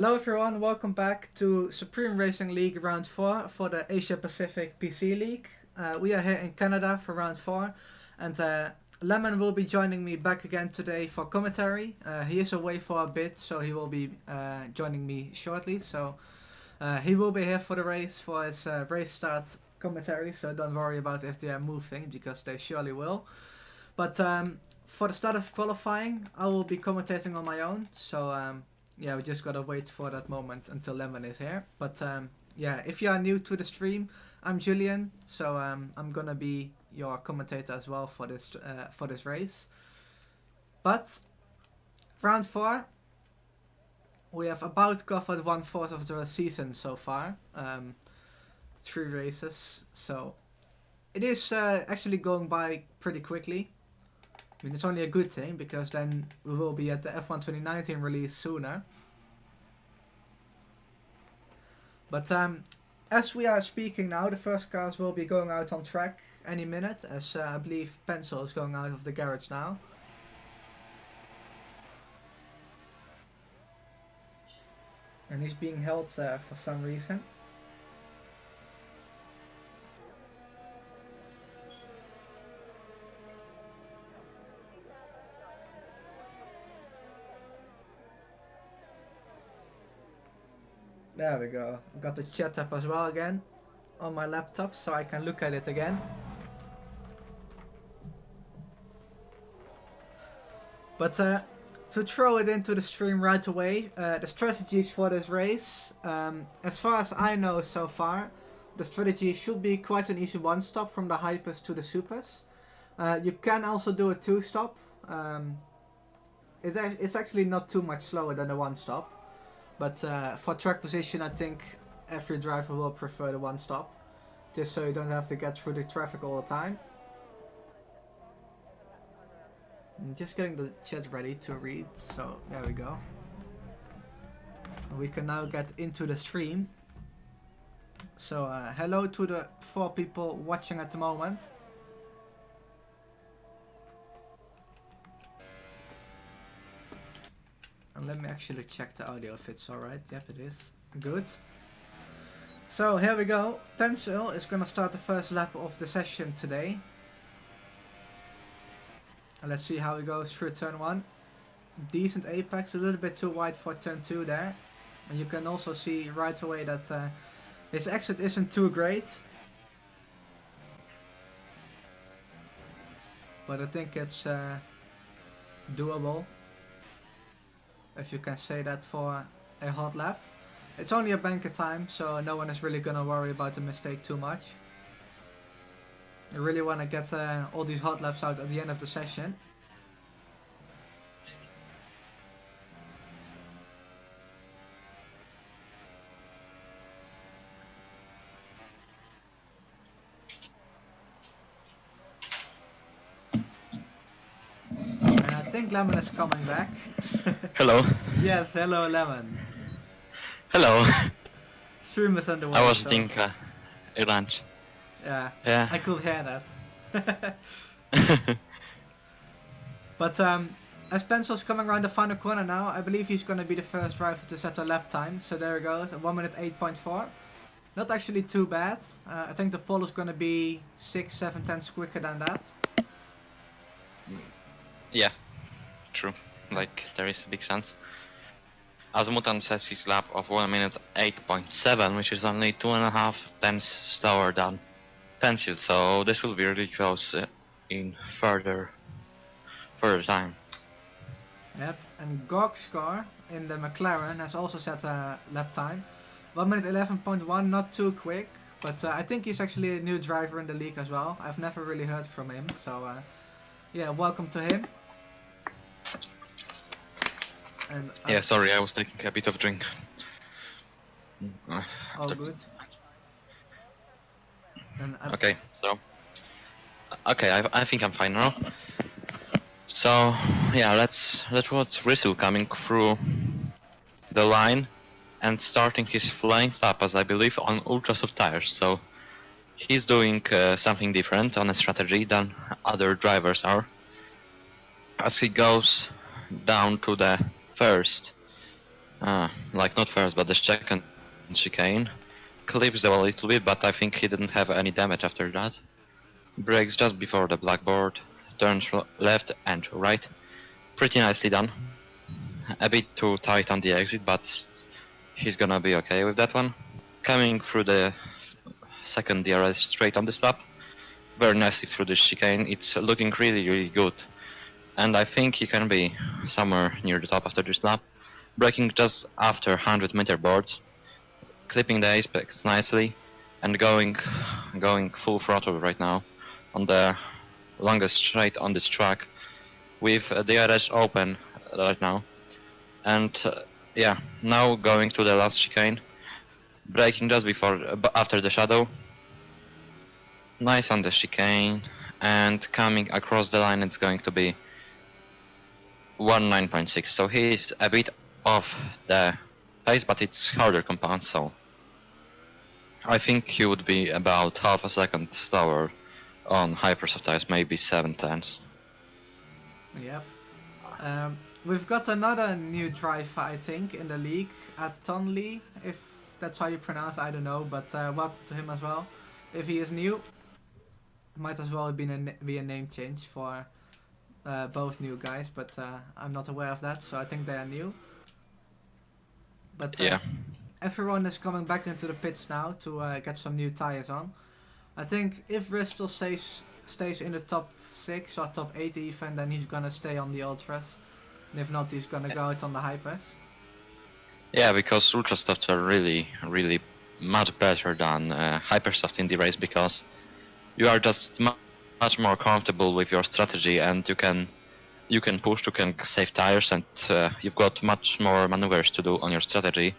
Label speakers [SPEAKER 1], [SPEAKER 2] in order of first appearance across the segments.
[SPEAKER 1] Hello everyone, welcome back to Supreme Racing League Round 4 for the Asia Pacific PC League. We are here in Canada for Round 4 and Lemon will be joining me back again today for commentary. He is away for a bit, so he will be joining me shortly. So he will be here for the race, for his race start commentary, so don't worry about if they are moving, because they surely will. But for the start of qualifying, I will be commentating on my own, so yeah, we just gotta wait for that moment until Lemon is here. But yeah, if you are new to the stream, I'm Julian, so I'm gonna be your commentator as well for this race. But round 4, we have about covered 1/4 of the season so far. 3 races, so it is actually going by pretty quickly. I mean, it's only a good thing, because then we will be at the F1 2019 release sooner. But as we are speaking now, the first cars will be going out on track any minute, as I believe Pencil is going out of the garage now. And he's being held for some reason. There we go. Got the chat up as well again on my laptop, so I can look at it again. But to throw it into the stream right away, the strategies for this race, as far as I know so far, the strategy should be quite an easy one-stop from the hypers to the supers. You can also do a two-stop. It's actually not too much slower than a one-stop. But for track position, I think every driver will prefer the one-stop, just so you don't have to get through the traffic all the time. I'm just getting the chat ready to read, so there we go. We can now get into the stream. So hello to the 4 people watching at the moment. And let me actually check the audio if it's alright. Yep, it is. Good. So here we go. Pencil is gonna start the first lap of the session today. And let's see how he goes through turn 1. Decent apex, a little bit too wide for turn 2 there. And you can also see right away that his exit isn't too great. But I think it's doable, if you can say that for a hot lap. It's only a banker time, so no one is really gonna worry about the mistake too much. You really want to get all these hot laps out at the end of the session. And I think Lemon is coming back.
[SPEAKER 2] Hello.
[SPEAKER 1] Yes, hello Lemon.
[SPEAKER 2] Hello.
[SPEAKER 1] Stream is underway.
[SPEAKER 2] I was
[SPEAKER 1] so
[SPEAKER 2] eating a lunch.
[SPEAKER 1] Yeah, I could hear that. But as Pencil's coming around the final corner now, I believe he's going to be the first driver to set a lap time. So there he goes, 1 minute 8.4. Not actually too bad. I think the pole is going to be 6-7 tenths quicker than that.
[SPEAKER 2] Yeah, true. Like, there is a big chance. Azimutan sets his lap of 1 minute 8.7, which is only 2.5 tenths slower than Pencil, so this will be really close in further time.
[SPEAKER 1] Yep, and Gog's car in the McLaren has also set a lap time. 1 minute 11.1, not too quick, but I think he's actually a new driver in the league as well. I've never really heard from him, so yeah, welcome to him. And
[SPEAKER 2] yeah, sorry, I was taking a bit of drink.
[SPEAKER 1] all good. And
[SPEAKER 2] okay, so... Okay, I think I'm fine now. So, yeah, let's watch Rizzle coming through the line and starting his flying lap, I believe, on ultra soft tires. So he's doing something different on a strategy than other drivers are, as he goes down to the first like not first, but the second chicane. Clips a little bit, but I think he didn't have any damage after that. Brakes just before the blackboard, turns left and right. Pretty nicely done. A bit too tight on the exit, but he's gonna be okay with that one. Coming through the second DRS straight on this lap. Very nicely through the chicane. It's looking really good. And I think he can be somewhere near the top after this lap. Braking just after 100-meter boards. Clipping the apex nicely. And going full throttle right now on the longest straight on this track with the DRS open right now. And yeah, now going to the last chicane. Braking just after the shadow. Nice on the chicane, and coming across the line it's going to be 19.6, so he's a bit off the pace, but it's harder compound, so I think he would be about half a second slower on hypersoft tires, maybe 7/10.
[SPEAKER 1] Yep. We've got another new driver, I think, in the league, at Tonley, if that's how you pronounce, I don't know, but welcome to him as well. If he is new, might as well be a name change for both new guys, but I'm not aware of that, so I think they are new. But
[SPEAKER 2] Yeah.
[SPEAKER 1] Everyone is coming back into the pits now to get some new tires on. I think if Bristol stays in the top 6 or top 8 even, then he's gonna stay on the Ultras. And if not, he's gonna go out on the Hypers.
[SPEAKER 2] Yeah, because Ultrasoft are really much better than Hypersoft in the race, because you are just much more comfortable with your strategy, and you can push, you can save tires, and you've got much more maneuvers to do on your strategy.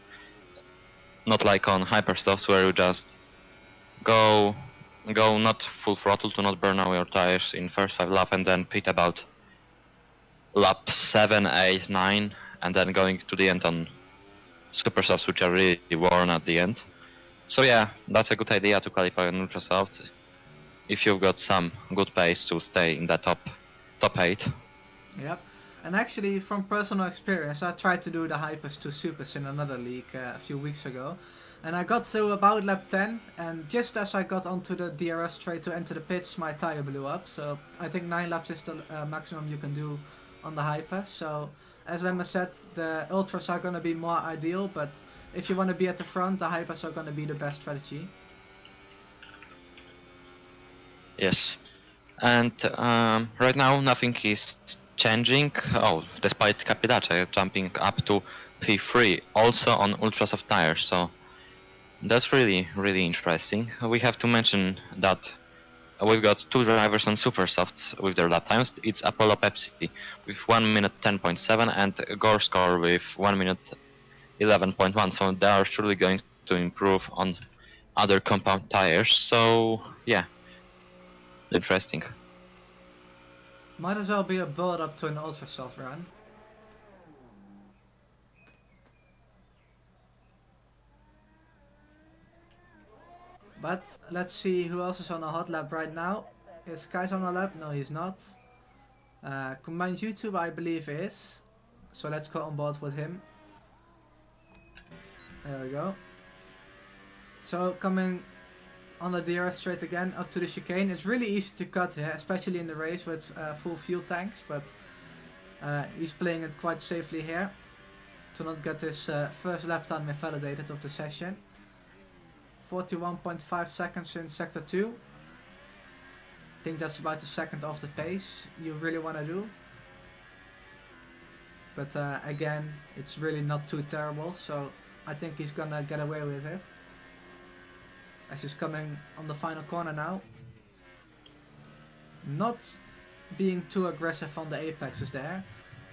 [SPEAKER 2] Not like on Hypersoft, where you just go not full throttle to not burn out your tires in first 5 laps, and then pit about lap 7, 8, 9, and then going to the end on Supersofts, which are really worn at the end. So yeah, that's a good idea to qualify on Ultrasoft if you've got some good pace to stay in the top 8.
[SPEAKER 1] Yep. And actually, from personal experience, I tried to do the Hypers to Supers in another league a few weeks ago. And I got to about lap 10, and just as I got onto the DRS straight to enter the pits, my tire blew up. So I think 9 laps is the maximum you can do on the Hyper. So as Emma said, the Ultras are going to be more ideal, but if you want to be at the front, the Hypers are going to be the best strategy.
[SPEAKER 2] Yes. And right now nothing is changing. Oh, despite Capidace jumping up to P3, also on Ultrasoft tires, so that's really interesting. We have to mention that we've got 2 drivers on Supersofts with their lap times. It's Apollo Pepsi with 1 minute 10.7 and Gorscore with 1 minute 11.1, so they are surely going to improve on other compound tires, so yeah, interesting.
[SPEAKER 1] Might as well be a build up to an Ultrasoft run. But let's see who else is on a hot lap right now. Is Kai's on a lap? No, he's not. Combined YouTube, I believe, is. So let's go on board with him. There we go. So coming on the DRS straight again up to the chicane. It's really easy to cut here, especially in the race with full fuel tanks, but he's playing it quite safely here to not get his first lap time invalidated of the session. 41.5 seconds in sector 2. I think that's about a second off the pace you really want to do. But again, it's really not too terrible, so I think he's gonna get away with it. As he's coming on the final corner now. Not being too aggressive on the apexes there.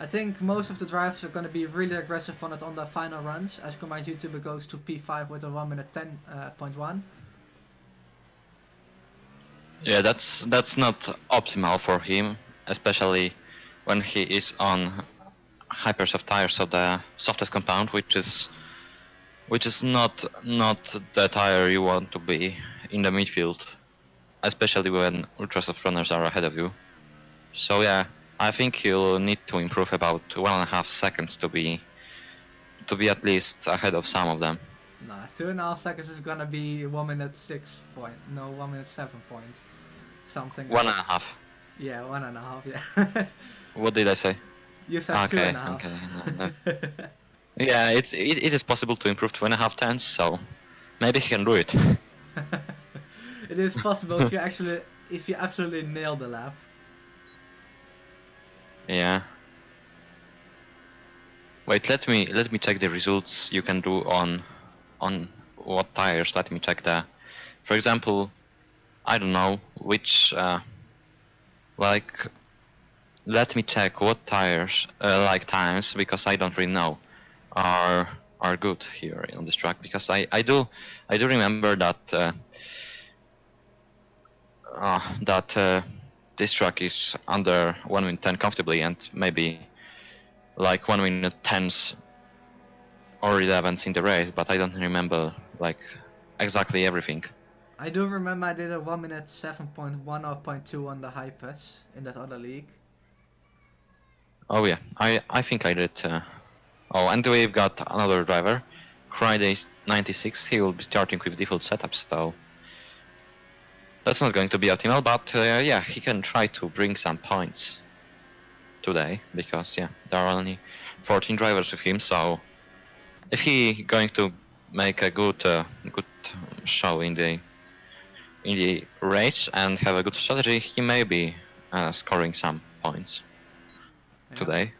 [SPEAKER 1] I think most of the drivers are going to be really aggressive on it on the final runs, as Combined YouTuber goes to P5 with a 1 minute 10.1.
[SPEAKER 2] Yeah, that's not optimal for him, especially when he is on Hypersoft tires, so the softest compound, which is not the tire you want to be in the midfield, especially when Ultrasoft runners are ahead of you. So yeah, I think he'll need to improve about 1.5 seconds to be to be at least ahead of some of them.
[SPEAKER 1] Nah, 2.5 seconds is gonna be 1 minute 6 point. No, 1 minute 7 point. Something.
[SPEAKER 2] One
[SPEAKER 1] like,
[SPEAKER 2] and a half.
[SPEAKER 1] Yeah, 1.5. Yeah.
[SPEAKER 2] What did I say?
[SPEAKER 1] You said
[SPEAKER 2] Okay,
[SPEAKER 1] 2.5.
[SPEAKER 2] okay. No. Yeah, it is possible to improve 2.5 tenths, so maybe he can do it.
[SPEAKER 1] It is possible if you absolutely nail the lap.
[SPEAKER 2] Yeah. Wait, let me check the results you can do on what tires. Let me check the. For example, I don't know which like. Let me check what tires like times, because I don't really know are good here on this track, because I do remember that this track is under 1 minute 10 comfortably, and maybe like 1 minute 10s or 11s in the race, but I don't remember like exactly everything.
[SPEAKER 1] I do remember I did a 1 minute 7.1 or 0.2 on the hypers in that other league.
[SPEAKER 2] Oh yeah, I think I did. Oh, and we've got another driver, Friday 96. He will be starting with default setup, so that's not going to be optimal. But yeah, he can try to bring some points today, because yeah, there are only 14 drivers with him. So if he going to make a good show in the race and have a good strategy, he may be scoring some points today.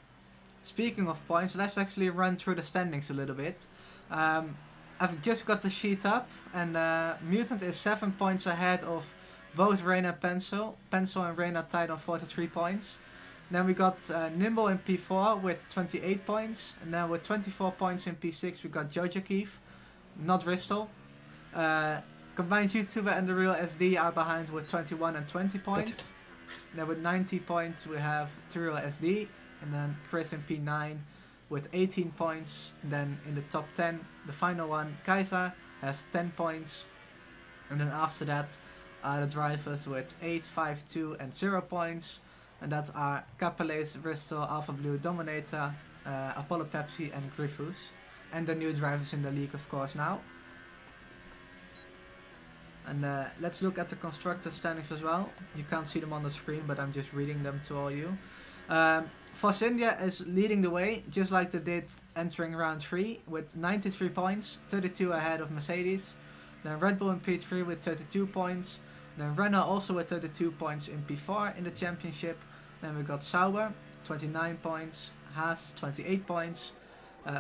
[SPEAKER 1] Speaking of points, let's actually run through the standings a little bit. I've just got the sheet up, and Mutant is 7 points ahead of both Rain and Pencil. Pencil and Rain are tied on 43 points. Then we got Nimble in P4 with 28 points. And then with 24 points in P6 we got Jojo Keef, not Bristol. Combined YouTuber and the Real SD are behind with 21 and 20 points. And then with 90 points we have Real SD. And then Chris in P9 with 18 points. And then in the top 10, the final one, Kaiser, has 10 points. And then after that are the drivers with 8, 5, 2 and 0 points. And that's our Capelace, Bristol, Alpha Blue, Dominator, Apollo Pepsi and Griffus. And the new drivers in the league, of course, now. And let's look at the constructor standings as well. You can't see them on the screen, but I'm just reading them to all you. Force India is leading the way, just like they did entering round 3, with 93 points, 32 ahead of Mercedes. Then Red Bull in P3 with 32 points. Then Renault also with 32 points in P4 in the championship. Then we got Sauber, 29 points, Haas 28 points,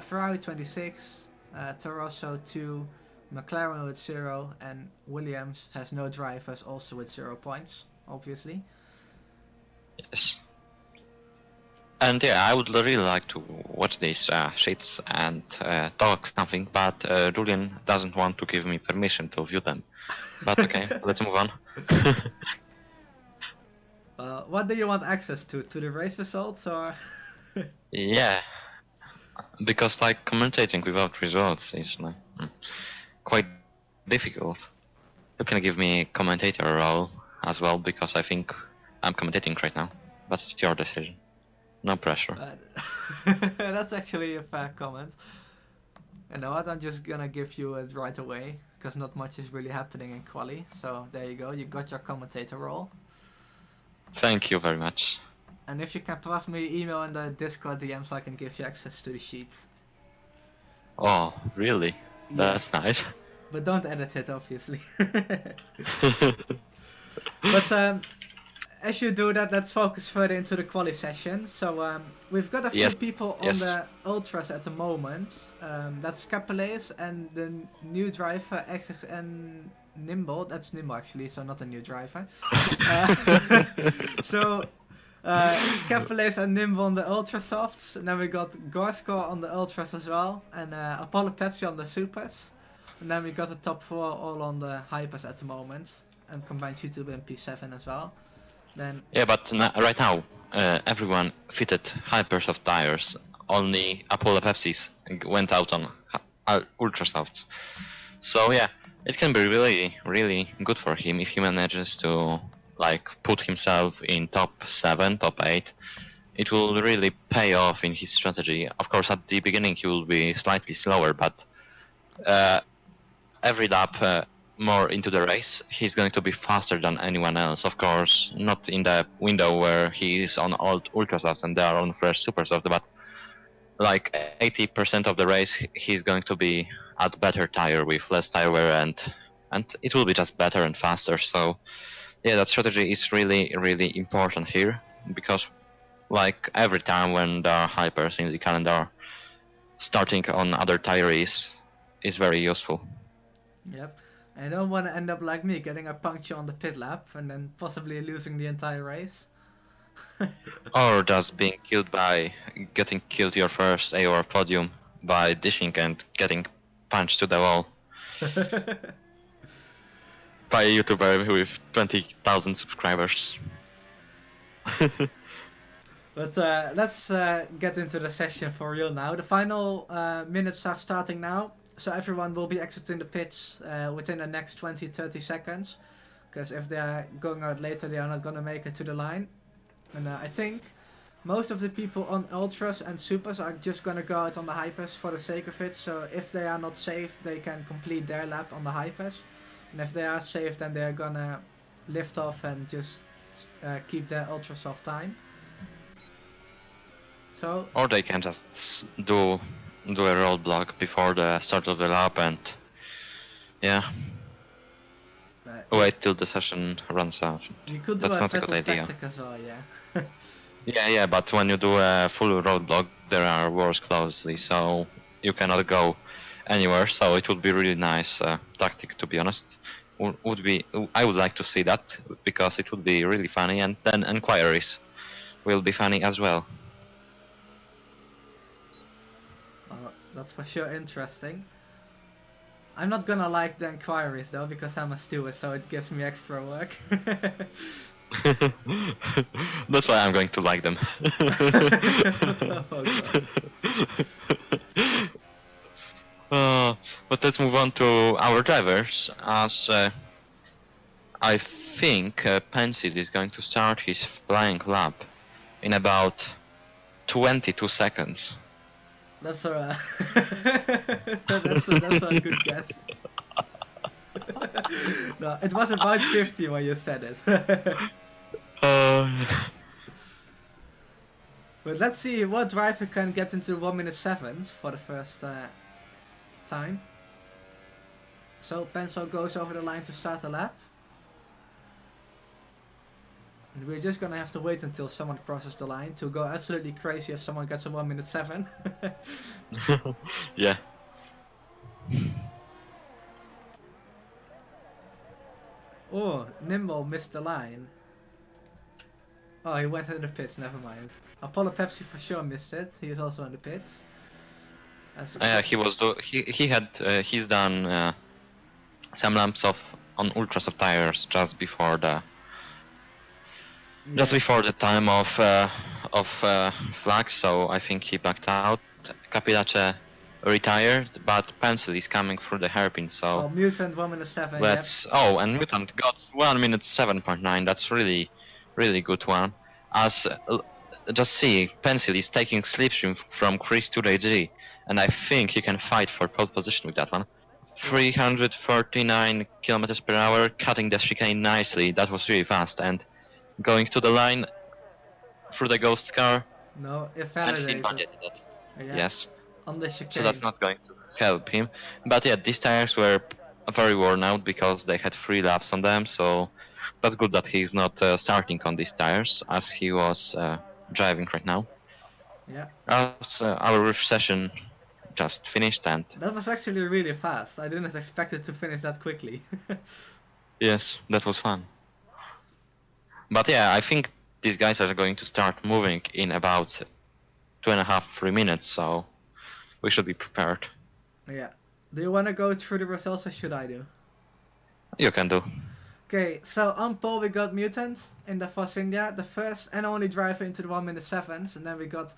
[SPEAKER 1] Ferrari 26, Toro Rosso 2, McLaren with 0, and Williams has no drivers, also with 0 points, obviously.
[SPEAKER 2] Yes. And yeah, I would really like to watch these sheets and talk something, but Julian doesn't want to give me permission to view them. But okay, let's move on.
[SPEAKER 1] What do you want access to? To the race results, or?
[SPEAKER 2] Yeah, because like commentating without results is like quite difficult. You can give me a commentator role as well, because I think I'm commentating right now, but it's your decision. No pressure.
[SPEAKER 1] That's actually a fair comment. You know what, I'm just gonna give you it right away, because not much is really happening in quali, so there you go, you got your commentator role.
[SPEAKER 2] Thank you very much.
[SPEAKER 1] And if you can pass me email in the Discord DMs, I can give you access to the sheet.
[SPEAKER 2] Oh, really?
[SPEAKER 1] Yeah.
[SPEAKER 2] That's nice.
[SPEAKER 1] But don't edit it, obviously. But as you do that, let's focus further into the quali session. So we've got a few people on the Ultras at the moment. That's Capelace and the new driver XXN Nimble. That's Nimble actually, so not a new driver. So Capelace and Nimble on the Ultra Softs. And then we got Gorsko on the Ultras as well. And Apollo Pepsi on the Supers. And then we got the top 4 all on the Hypers at the moment. And combined YouTube and P7 as well. Then
[SPEAKER 2] yeah, but right now everyone fitted hypers of tires. Only Apollo Pepsis went out on Ultra Softs. So yeah, it can be really good for him if he manages to like put himself in top 7, top 8 it will really pay off in his strategy. Of course, at the beginning he will be slightly slower, but every lap more into the race, he's going to be faster than anyone else. Of course, not in the window where he is on old ultra softs and they are on fresh super softs, but like 80% of the race, he's going to be at better tire with less tire wear, and it will be just better and faster. So yeah, that strategy is really important here, because like every time when there are hypers in the calendar, starting on other tire is very useful.
[SPEAKER 1] Yep. I don't want to end up like me, getting a puncture on the pit lap and then possibly losing the entire race.
[SPEAKER 2] Or just being killed by getting killed your first AOR podium by dishing and getting punched to the wall by a YouTuber with 20,000 subscribers.
[SPEAKER 1] But let's get into the session for real now. The final minutes are starting now, so everyone will be exiting the pits within the next 20-30 seconds. Because if they are going out later, they are not going to make it to the line. And I think most of the people on Ultras and Supers are just going to go out on the Hypers for the sake of it. So if they are not safe, they can complete their lap on the Hypers. And if they are safe, then they are going to lift off and just keep their Ultra soft time. So,
[SPEAKER 2] Or they can just do a roadblock before the start of the lap and yeah, wait till the session runs out.
[SPEAKER 1] You could do
[SPEAKER 2] That's
[SPEAKER 1] a
[SPEAKER 2] not a good
[SPEAKER 1] Vettel
[SPEAKER 2] idea.
[SPEAKER 1] tactic as well, yeah.
[SPEAKER 2] Yeah, but when you do a full roadblock, there are wars closely, so you cannot go anywhere. So it would be really nice tactic, to be honest. I would like to see that, because it would be really funny, and then enquiries will be funny as well.
[SPEAKER 1] Well, that's for sure interesting. I'm not gonna like the inquiries though, because I'm a steward, so it gives me extra work.
[SPEAKER 2] That's why I'm going to like them. But let's move on to our drivers, as I think Pencil is going to start his flying lap in about 22 seconds.
[SPEAKER 1] That's a that's a good guess. No, it was about 50 when you said it. But let's see what driver can get into 1 minute 7 for the first time. So Pencil goes over the line to start the lap. And we're just gonna have to wait until someone crosses the line to go absolutely crazy if someone gets a 1 minute 7.
[SPEAKER 2] Yeah.
[SPEAKER 1] Oh, Nimble missed the line. Oh, he went into the pits, never mind. Apollo Pepsi for sure missed it. He is also in the pits.
[SPEAKER 2] He's done some laps on ultra soft tires just before the time of flag, so I think he backed out. Capilace retired, but Pencil is coming through the hairpin, so
[SPEAKER 1] oh, Mutant 1 minute 7.
[SPEAKER 2] let's.
[SPEAKER 1] Yep.
[SPEAKER 2] Oh, and Mutant got 1 minute 7.9. That's really good one. As just see, Pencil is taking slipstream from Chris to JG, and I think he can fight for pole position with that one. 339 kilometers per hour, cutting the chicane nicely. That was really fast, and going to the line through the ghost car.
[SPEAKER 1] No, it
[SPEAKER 2] And he
[SPEAKER 1] validated.
[SPEAKER 2] validated it.
[SPEAKER 1] Yeah.
[SPEAKER 2] Yes.
[SPEAKER 1] On the chicane.
[SPEAKER 2] So that's not going to help him. But yeah, these tires were very worn out because they had 3 laps on them, so that's good that he's not starting on these tires as he was driving right now.
[SPEAKER 1] Yeah.
[SPEAKER 2] As our roof session just finished, and
[SPEAKER 1] that was actually really fast. I didn't expect it to finish that quickly.
[SPEAKER 2] yes, that was fun. But yeah, I think these guys are going to start moving in about 2.5-3 minutes, so we should be prepared.
[SPEAKER 1] Yeah. Do you want to go through the results or should I do?
[SPEAKER 2] You can do.
[SPEAKER 1] Okay, so on pole we got Mutant in the Force India, the first and only driver into the 1 minute 7s, and then we got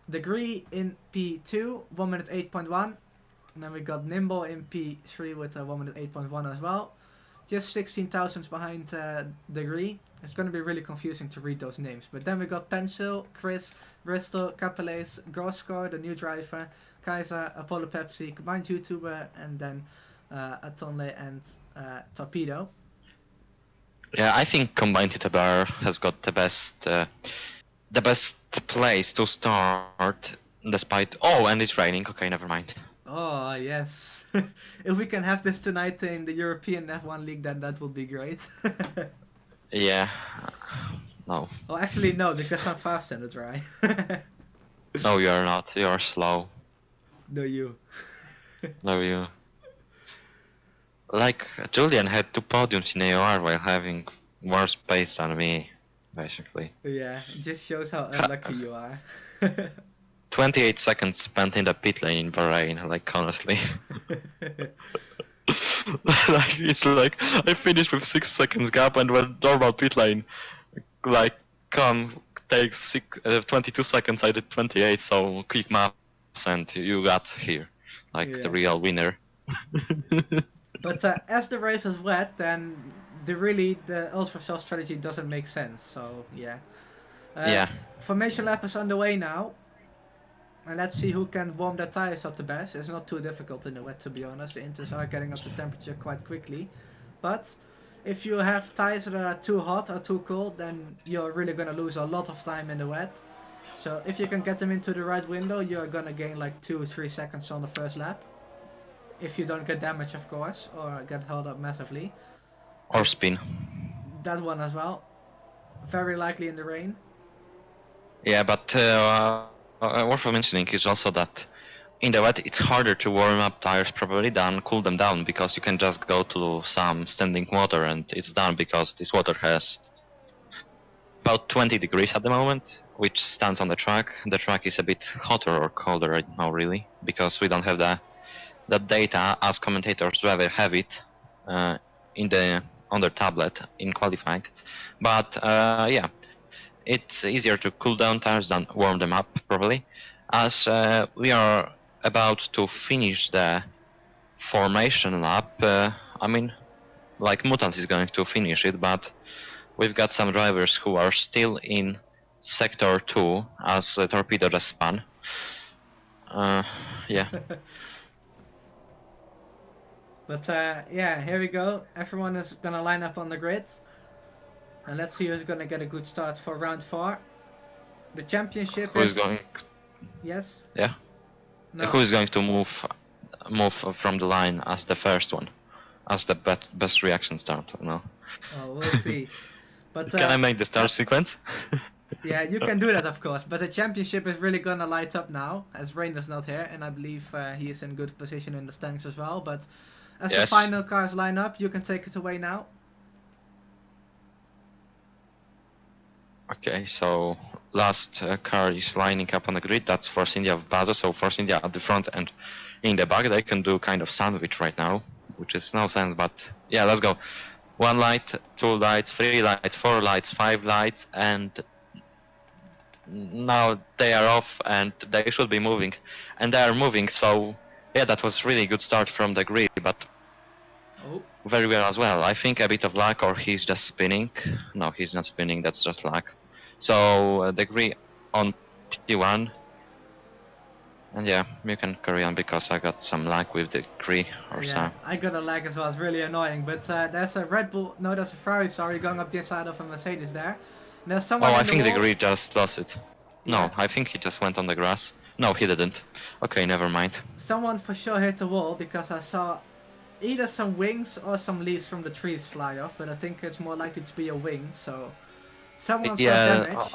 [SPEAKER 1] Degree in P2, 1 minute 8.1, and then we got Nimble in P3 with a 1 minute 8.1 as well. just 16,000 behind Degree. It's going to be really confusing to read those names. But then we got Pencil, Chris, Bristol, Capelais, Groskor, the new driver, Kaiser, Apollo Pepsi, combined YouTuber, and then Atonle and Torpedo.
[SPEAKER 2] Yeah, I think Combined Bar has got the best place to start, despite... Oh, and it's raining. Okay, never mind.
[SPEAKER 1] Oh, yes. If we can have this tonight in the European F1 League, then that would be great.
[SPEAKER 2] Yeah. No.
[SPEAKER 1] Oh, actually, no, because I'm fast in the dry.
[SPEAKER 2] No, you're not. You're slow.
[SPEAKER 1] No, you.
[SPEAKER 2] No, you. Like, Julian had 2 podiums in AOR while having more space than me, basically.
[SPEAKER 1] Yeah, it just shows how unlucky you are.
[SPEAKER 2] 28 seconds spent in the pit lane in Bahrain, like, honestly. Like, it's like, I finished with 6 seconds gap, and when normal pit lane, like, takes 22 seconds, I did 28, so quick maps, and you got here, like, the real winner.
[SPEAKER 1] But as the race is wet, then the ultra cell strategy doesn't make sense. So yeah.
[SPEAKER 2] Yeah.
[SPEAKER 1] Formation lap is underway now, and let's see who can warm their tires up the best. It's not too difficult in the wet, to be honest. The inters are getting up to temperature quite quickly, but if you have tires that are too hot or too cold, then you're really gonna lose a lot of time in the wet. So if you can get them into the right window, you're gonna gain like 2-3 seconds on the first lap. If you don't get damage, of course, or get held up massively.
[SPEAKER 2] Or spin.
[SPEAKER 1] That one as well. Very likely in the rain.
[SPEAKER 2] Yeah, but worth mentioning is also that in the wet it's harder to warm up tires probably than cool them down, because you can just go to some standing water and it's done, because this water has about 20 degrees at the moment, which stands on the track. The track is a bit hotter or colder right now, really, because we don't have the data as commentators rather have it on their tablet in qualifying. But yeah, it's easier to cool down tires than warm them up probably, as we are about to finish the formation lap. I mean, like Mutant is going to finish it, but we've got some drivers who are still in sector 2 as Torpedo just spun. Yeah.
[SPEAKER 1] But yeah, here we go. Everyone is gonna line up on the grid, and let's see who's gonna get a good start for round 4. The championship
[SPEAKER 2] Who is going?
[SPEAKER 1] Yes.
[SPEAKER 2] Yeah.
[SPEAKER 1] No.
[SPEAKER 2] Who is going to move from the line as the first one, as the best reaction start? No.
[SPEAKER 1] Oh, we'll see. But
[SPEAKER 2] can I make the start sequence?
[SPEAKER 1] Yeah, you can do that, of course. But the championship is really gonna light up now, as Rain is not here, and I believe he is in good position in the standings as well. But as the final cars line up, you can take it away now.
[SPEAKER 2] Okay, so last car is lining up on the grid. That's Force India of Baza. So Force India at the front and in the back. They can do kind of sandwich right now, which is no sense. But yeah, let's go. 1 light, 2 lights, 3 lights, 4 lights, 5 lights, and now they are off and they should be moving. And they are moving, so yeah, that was really good start from the grid, but very well as well. I think a bit of luck, or he's just spinning. No, he's not spinning, that's just luck. So the grid on P1. And yeah, you can carry on because I got some lag with the Prix or so.
[SPEAKER 1] Yeah, I got a lag as well, it's really annoying. But there's a Red Bull, no, there's a Ferrari, sorry, going up this side of a Mercedes there. And there's someone
[SPEAKER 2] I think the grid just lost it. No, I think he just went on the grass. No, he didn't. Okay, never mind.
[SPEAKER 1] Someone for sure hit the wall, because I saw either some wings or some leaves from the trees fly off, but I think it's more likely to be a wing, so someone's got damage.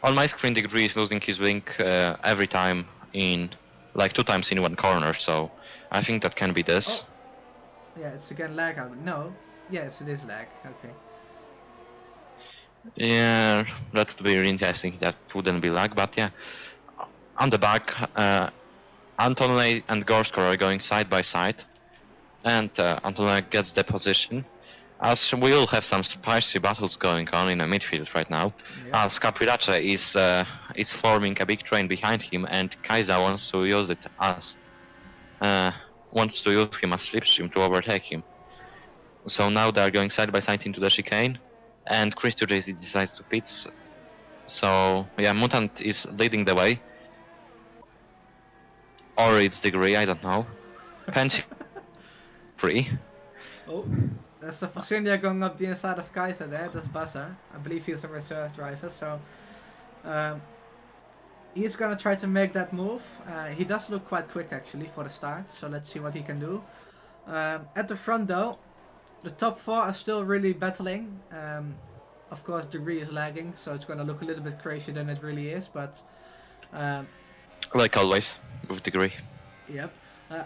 [SPEAKER 2] On my screen the grid is losing his wing every time, in like 2 times in 1 corner, so I think that can be this.
[SPEAKER 1] Oh. Yeah, it's again lag out. No, yes, it is lag. Okay.
[SPEAKER 2] Yeah, that would be really interesting. That wouldn't be lag, but yeah. On the back, Antonle and Gorskor are going side by side, and Antonle gets the position. As we will have some spicy battles going on in the midfield right now, as Caprilace is forming a big train behind him, and Kaisa wants to use it as slipstream to overtake him. So now they are going side by side into the chicane, and Chris to JZ decides to pits. So yeah, Mutant is leading the way. Or it's Degree, I don't know. Pence Prix.
[SPEAKER 1] Oh, there's a Fasinia going up the inside of Kaiser there. That's Buzzer. I believe he's a reserve driver, so um, he's gonna try to make that move. He does look quite quick actually for the start, so let's see what he can do. At the front though, the top four are still really battling. Of course, Degree is lagging, so it's gonna look a little bit crazier than it really is, but
[SPEAKER 2] Like always, with Degree.
[SPEAKER 1] yep.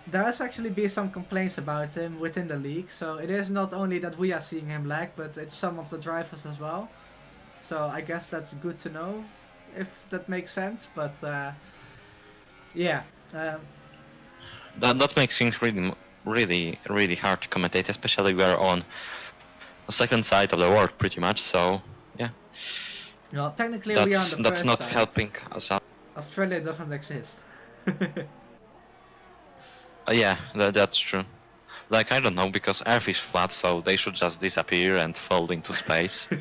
[SPEAKER 1] There has actually been some complaints about him within the league, so it is not only that we are seeing him lag, but it's some of the drivers as well. So I guess that's good to know, if that makes sense. But yeah,
[SPEAKER 2] That makes things really hard to commentate, especially we are on the second side of the world pretty much. So yeah,
[SPEAKER 1] well, technically we are on the
[SPEAKER 2] that's
[SPEAKER 1] first
[SPEAKER 2] not
[SPEAKER 1] side.
[SPEAKER 2] helping us out.
[SPEAKER 1] Australia doesn't exist.
[SPEAKER 2] Yeah, that's true. Like, I don't know, because Earth is flat, so they should just disappear and fall into space.
[SPEAKER 1] But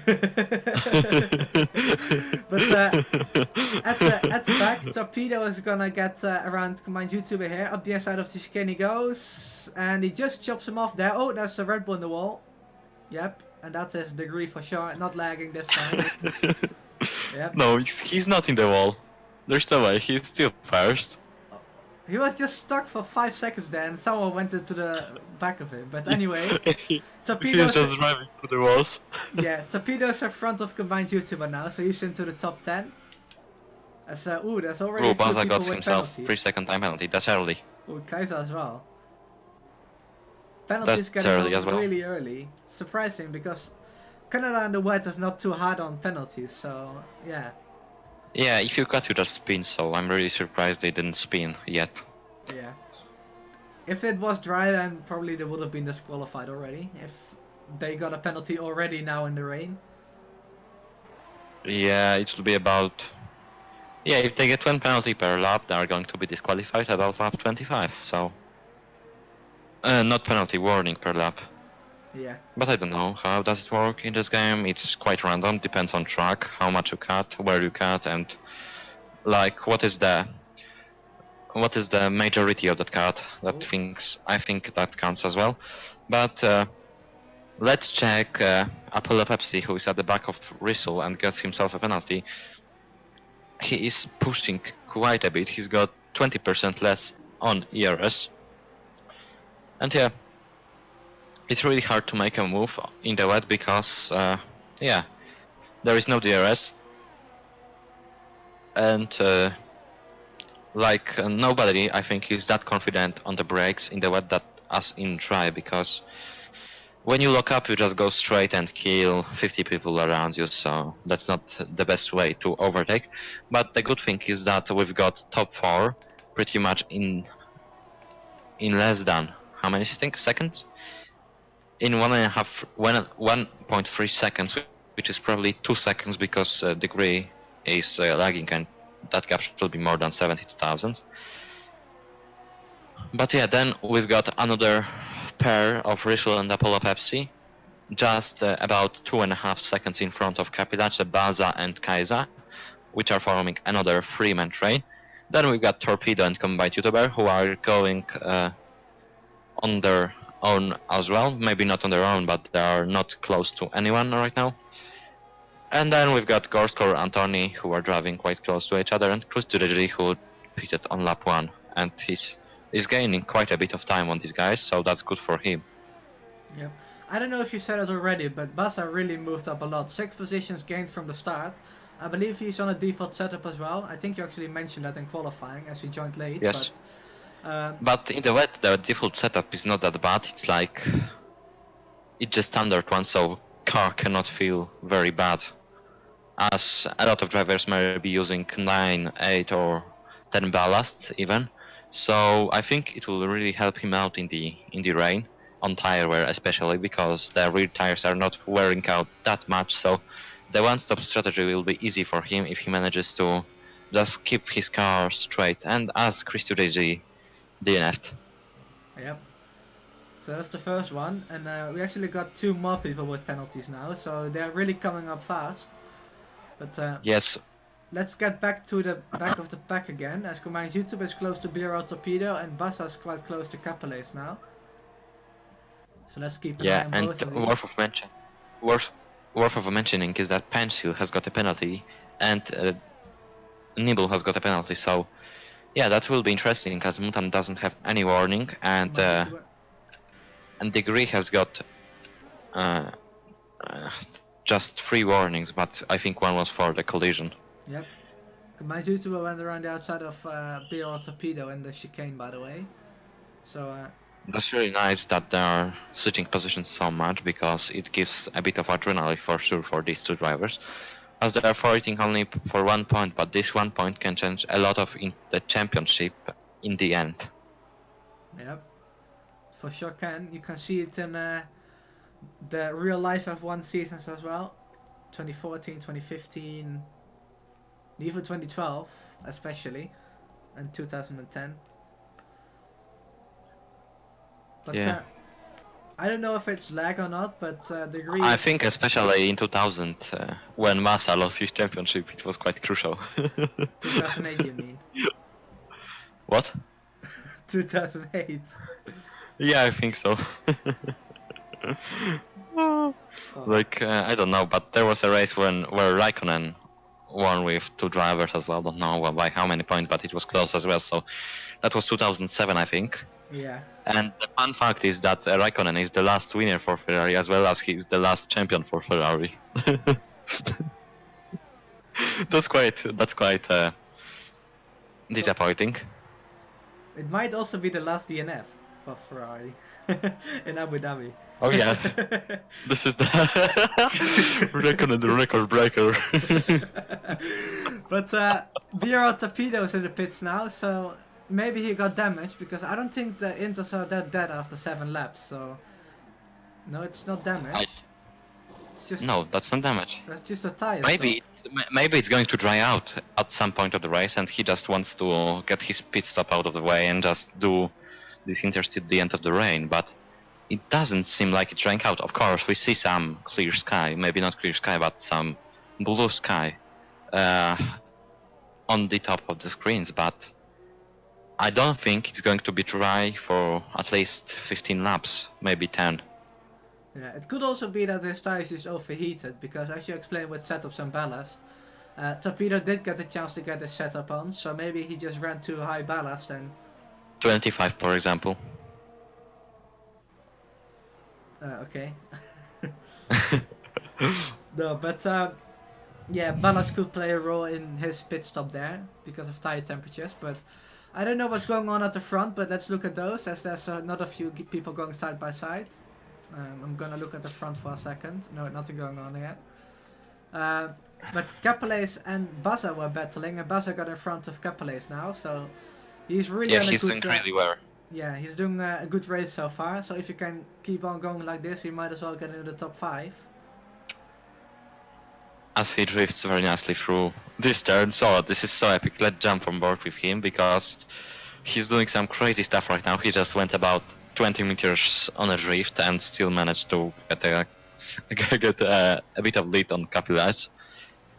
[SPEAKER 1] at the back, Torpedo is gonna get around Combined YouTuber here. Up the inside of the chicane he goes, and he just chops him off there. Oh, there's a Red Bull in the wall. Yep, and that is Degree for sure. Not lagging this time. Yep.
[SPEAKER 2] No, he's not in the wall. There's no way, he's still first.
[SPEAKER 1] He was just stuck for 5 seconds there, and someone went into the back of him. But anyway, Torpedo's
[SPEAKER 2] He's just driving through the walls.
[SPEAKER 1] yeah, Torpedo's in front of Combined YouTuber now, so he's into the top 10. As ooh, there's already a few
[SPEAKER 2] Baza
[SPEAKER 1] people
[SPEAKER 2] got
[SPEAKER 1] with
[SPEAKER 2] himself
[SPEAKER 1] penalties.
[SPEAKER 2] 3-second time penalty, that's early.
[SPEAKER 1] Ooh, Kaiser as well. Penalties
[SPEAKER 2] That's
[SPEAKER 1] getting
[SPEAKER 2] early as well.
[SPEAKER 1] really early. Surprising, because Canada and the wet is not too hard on penalties, so yeah.
[SPEAKER 2] Yeah, if you cut, you just spin, so I'm really surprised they didn't spin yet.
[SPEAKER 1] Yeah. If it was dry, then probably they would have been disqualified already. If they got a penalty already now in the rain.
[SPEAKER 2] Yeah, it will be about... Yeah, if they get one penalty per lap, they are going to be disqualified about lap 25, so... not penalty, warning per lap.
[SPEAKER 1] Yeah.
[SPEAKER 2] But I don't know, how does it work in this game? It's quite random, depends on track, how much you cut, where you cut, and... Like, what is the majority of that cut? That I think that counts as well. But let's check Apollo Pepsi, who is at the back of Russell and gets himself a penalty. He is pushing quite a bit. He's got 20% less on ERS. And yeah, it's really hard to make a move in the wet because yeah, there is no DRS. And nobody, I think, is that confident on the brakes in the wet that as in dry, because when you lock up, you just go straight and kill 50 people around you, so that's not the best way to overtake. But the good thing is that we've got top 4 pretty much in less than, how many seconds? In 1.3 seconds, which is probably 2 seconds because Degree is lagging, and that gap should be more than 72,000. But yeah, then we've got another pair of Rishel and Apollo Pepsi, just about 2.5 seconds in front of Capilace, Baza and Kaiser, which are forming another 3-man train. Then we've got Torpedo and Combined YouTuber, who are going on their own as well. Maybe not on their own, but they are not close to anyone right now. And then we've got Gorskor and Tony, who are driving quite close to each other, and Cruz Tudegi, who pitted on lap 1, and he's gaining quite a bit of time on these guys, so that's good for him.
[SPEAKER 1] Yep. I don't know if you said it already, but Baza really moved up a lot. 6 positions gained from the start. I believe he's on a default setup as well. I think you actually mentioned that in qualifying as he joined late.
[SPEAKER 2] Yes.
[SPEAKER 1] But
[SPEAKER 2] in the wet, the default setup is not that bad. It's like... It's just standard one, so car cannot feel very bad. As a lot of drivers may be using 9, 8 or 10 ballast even. So I think it will really help him out in the rain, on tire wear especially, because the rear tires are not wearing out that much, so the one-stop strategy will be easy for him if he manages to just keep his car straight, and as Chris Tudegi DNF'd.
[SPEAKER 1] yep. So that's the first one, and we actually got 2 more people with penalties now, so they're really coming up fast. But
[SPEAKER 2] Yes.
[SPEAKER 1] let's get back to the back of the pack again, as Combined YouTube is close to BRL Torpedo and Bassa's quite close to Capelés now. So let's keep an eye
[SPEAKER 2] Yeah,
[SPEAKER 1] on
[SPEAKER 2] and
[SPEAKER 1] both of these.
[SPEAKER 2] worth of mentioning is that Pencil has got a penalty and Nibble has got a penalty. So yeah, that will be interesting as Mutant doesn't have any warning, and Degree has got uh, uh, just 3 warnings, but I think one was for the collision.
[SPEAKER 1] Yep. Combined YouTuber went around the outside of BRL Torpedo in the chicane, by the way. So
[SPEAKER 2] That's really nice that they are switching positions so much, because it gives a bit of adrenaline for sure for these 2 drivers. As they are fighting only for 1 point, but this 1 point can change a lot of in the championship in the end.
[SPEAKER 1] yep, for sure can. You can see it in the real life F1 seasons as well. 2014, 2015, even 2012 especially, and 2010. But
[SPEAKER 2] Yeah.
[SPEAKER 1] I don't know if it's lag or not, but Degree...
[SPEAKER 2] I think especially in 2000, when Massa lost his championship, it was quite crucial.
[SPEAKER 1] 2008 you mean?
[SPEAKER 2] What?
[SPEAKER 1] 2008.
[SPEAKER 2] Yeah, I think so. Like, I don't know, but there was a race where Raikkonen won with 2 drivers as well. Don't know by how many points, but it was close as well. So that was 2007, I think.
[SPEAKER 1] Yeah.
[SPEAKER 2] And the fun fact is that Raikkonen is the last winner for Ferrari, as well as he's the last champion for Ferrari. That's quite disappointing.
[SPEAKER 1] It might also be the last DNF for Ferrari in Abu Dhabi.
[SPEAKER 2] Oh yeah, this is the Raikkonen, the record breaker.
[SPEAKER 1] But BRL Torpedo's in the pits now, so maybe he got damaged, because I don't think the Inters are that dead after 7 laps. So no, it's not damage. It's just
[SPEAKER 2] No, that's not damage.
[SPEAKER 1] That's just a tire.
[SPEAKER 2] Maybe it's going to dry out at some point of the race, and he just wants to get his pit stop out of the way and just do this Inters to the end of the rain. But it doesn't seem like it drank out. Of course, we see some clear sky, maybe not clear sky, but some blue sky on the top of the screens. But I don't think it's going to be dry for at least 15 laps, maybe 10.
[SPEAKER 1] Yeah, it could also be that his tires is overheated, because as you explained with setups and ballast, Torpedo did get a chance to get his setup on, so maybe he just ran too high ballast and...
[SPEAKER 2] 25, for example.
[SPEAKER 1] Okay. No, but yeah, ballast could play a role in his pit stop there because of tire temperatures. But I don't know what's going on at the front, but let's look at those, as there's not a few people going side by side. I'm gonna look at the front for a second. No, nothing going on yet. But Capelés and Bassa were battling, and Bassa got in front of Capelés now, so he's really
[SPEAKER 2] he's doing really well.
[SPEAKER 1] Yeah, he's doing a good race so far, so if you can keep on going like this, you might as well get into the top 5.
[SPEAKER 2] As he drifts very nicely through this turn, so this is so epic. Let's jump on board with him, because he's doing some crazy stuff right now. He just went about 20 meters on a drift and still managed to get a bit of lead on Capillas,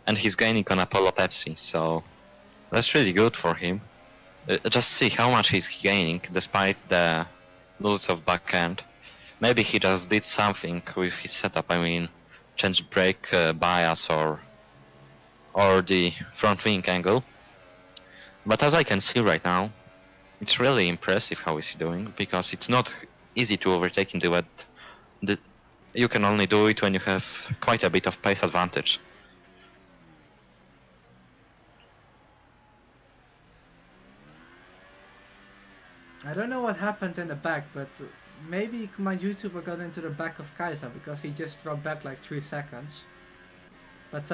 [SPEAKER 2] and he's gaining on Apollo Pepsi, so that's really good for him. Just see how much he's gaining despite the loss of back end. Maybe he just did something with his setup. I mean, change brake bias or the front wing angle. But as I can see right now, it's really impressive how is he doing, because it's not easy to overtake in the wet. You can only do it when you have quite a bit of pace advantage.
[SPEAKER 1] I don't know what happened in the back, but maybe my YouTuber got into the back of Kaiser, because he just dropped back like 3 seconds. But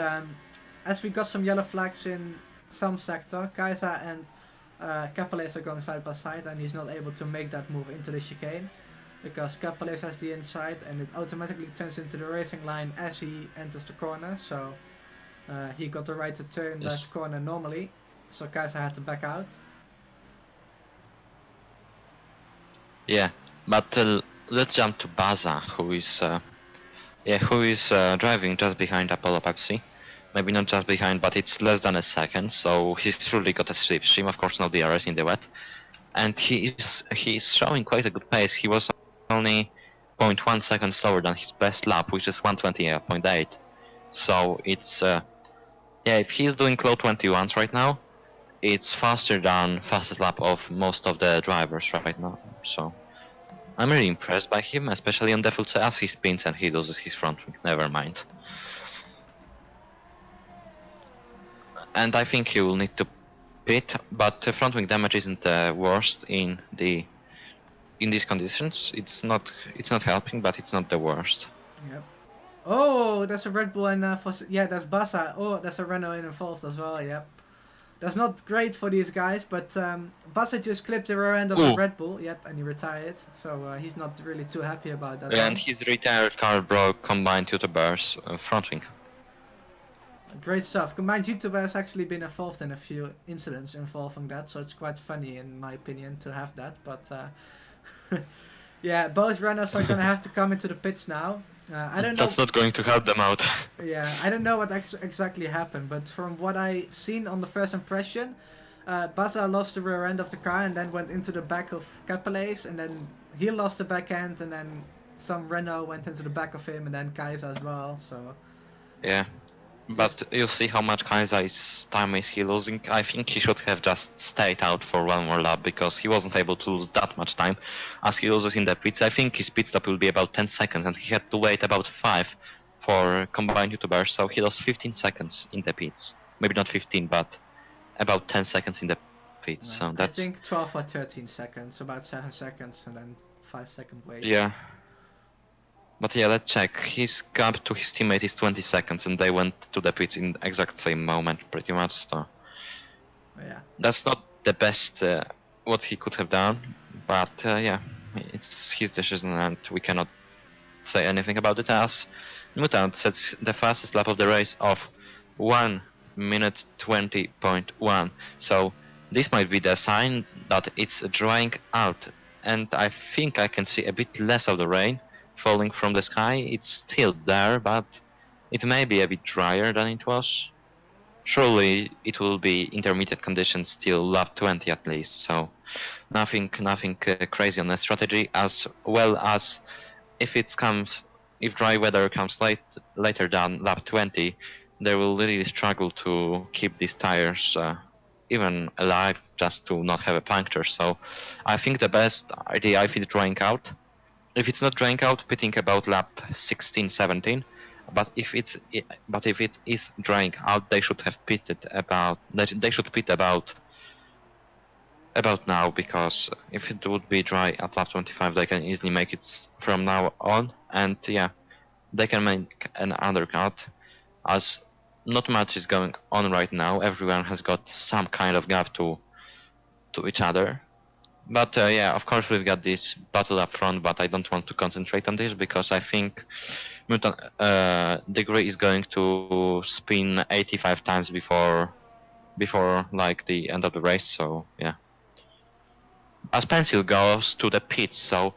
[SPEAKER 1] as we got some yellow flags in some sector, Kaiser and Capelés are going side by side, and he's not able to make that move into the chicane, because Capelés has the inside and it automatically turns into the racing line as he enters the corner, so he got the right to turn that corner normally, so Kaiser had to back out.
[SPEAKER 2] Yeah, but let's jump to Baza, who is driving just behind Apollo Pepsi. Maybe not just behind, but it's less than a second, so he's really got a slipstream. Of course, no DRS in the wet, and he's showing quite a good pace. He was only 0.1 seconds slower than his best lap, which is 1:20.8. So it's yeah, if he's doing low 21s right now, it's faster than fastest lap of most of the drivers right now. So I'm really impressed by him, especially on default as he spins and he loses his front wing. Never mind. And I think he will need to pit, but front wing damage isn't the worst in these conditions. It's not helping, but it's not the worst.
[SPEAKER 1] Yep. Oh, that's a Red Bull and yeah, that's Bassa. Oh, that's a Renault involved as well. Yep. That's not great for these guys, but Bassa just clipped the rear end of the Red Bull. Yep, and he retired. So he's not really too happy about that.
[SPEAKER 2] Yeah, and his retired car broke combined YouTuber's front wing.
[SPEAKER 1] Great stuff. Combined YouTuber has actually been involved in a few incidents involving that, so it's quite funny in my opinion to have that. But yeah, both runners are gonna have to come into the pits now. I don't know.
[SPEAKER 2] That's not going to help them out.
[SPEAKER 1] Yeah, I don't know what exactly happened, but from what I've seen on the first impression, Baza lost the rear end of the car and then went into the back of Capelle's, and then he lost the back end, and then some Renault went into the back of him, and then Kaiser as well. So
[SPEAKER 2] yeah. But you'll see how much Kaiser's time is he losing. I think he should have just stayed out for one more lap because he wasn't able to lose that much time as he loses in the pits. I think his pit stop will be about 10 seconds and he had to wait about 5 for combined YouTubers, so he lost 15 seconds in the pits. Maybe not 15, but about 10 seconds in the pits.
[SPEAKER 1] No,
[SPEAKER 2] so that's...
[SPEAKER 1] I think 12 or 13 seconds, about 7 seconds and then 5-second wait.
[SPEAKER 2] Yeah. But yeah, let's check. His gap to his teammate is 20 seconds and they went to the pits in the exact same moment, pretty much. So
[SPEAKER 1] yeah,
[SPEAKER 2] that's not the best what he could have done, but yeah, it's his decision and we cannot say anything about it as Mutant sets the fastest lap of the race of 1 minute 20.1. So this might be the sign that it's drying out, and I think I can see a bit less of the rain falling from the sky. It's still there, but it may be a bit drier than it was. Surely it will be intermediate conditions till lap 20 at least, so nothing crazy on the strategy, as well as if dry weather comes later than lap 20, they will really struggle to keep these tires even alive just to not have a puncture. So I think the best idea, if it's drying out, if it's not drying out, pitting about lap 16, 17. But if it is drying out, they should have pitted about. They should pit about now, because if it would be dry at lap 25, they can easily make it from now on, and yeah, they can make an undercut, as not much is going on right now. Everyone has got some kind of gap to each other. But yeah, of course we've got this battle up front, but I don't want to concentrate on this because I think Mutant Degree is going to spin 85 times before like the end of the race. So yeah, as Pencil goes to the pits, so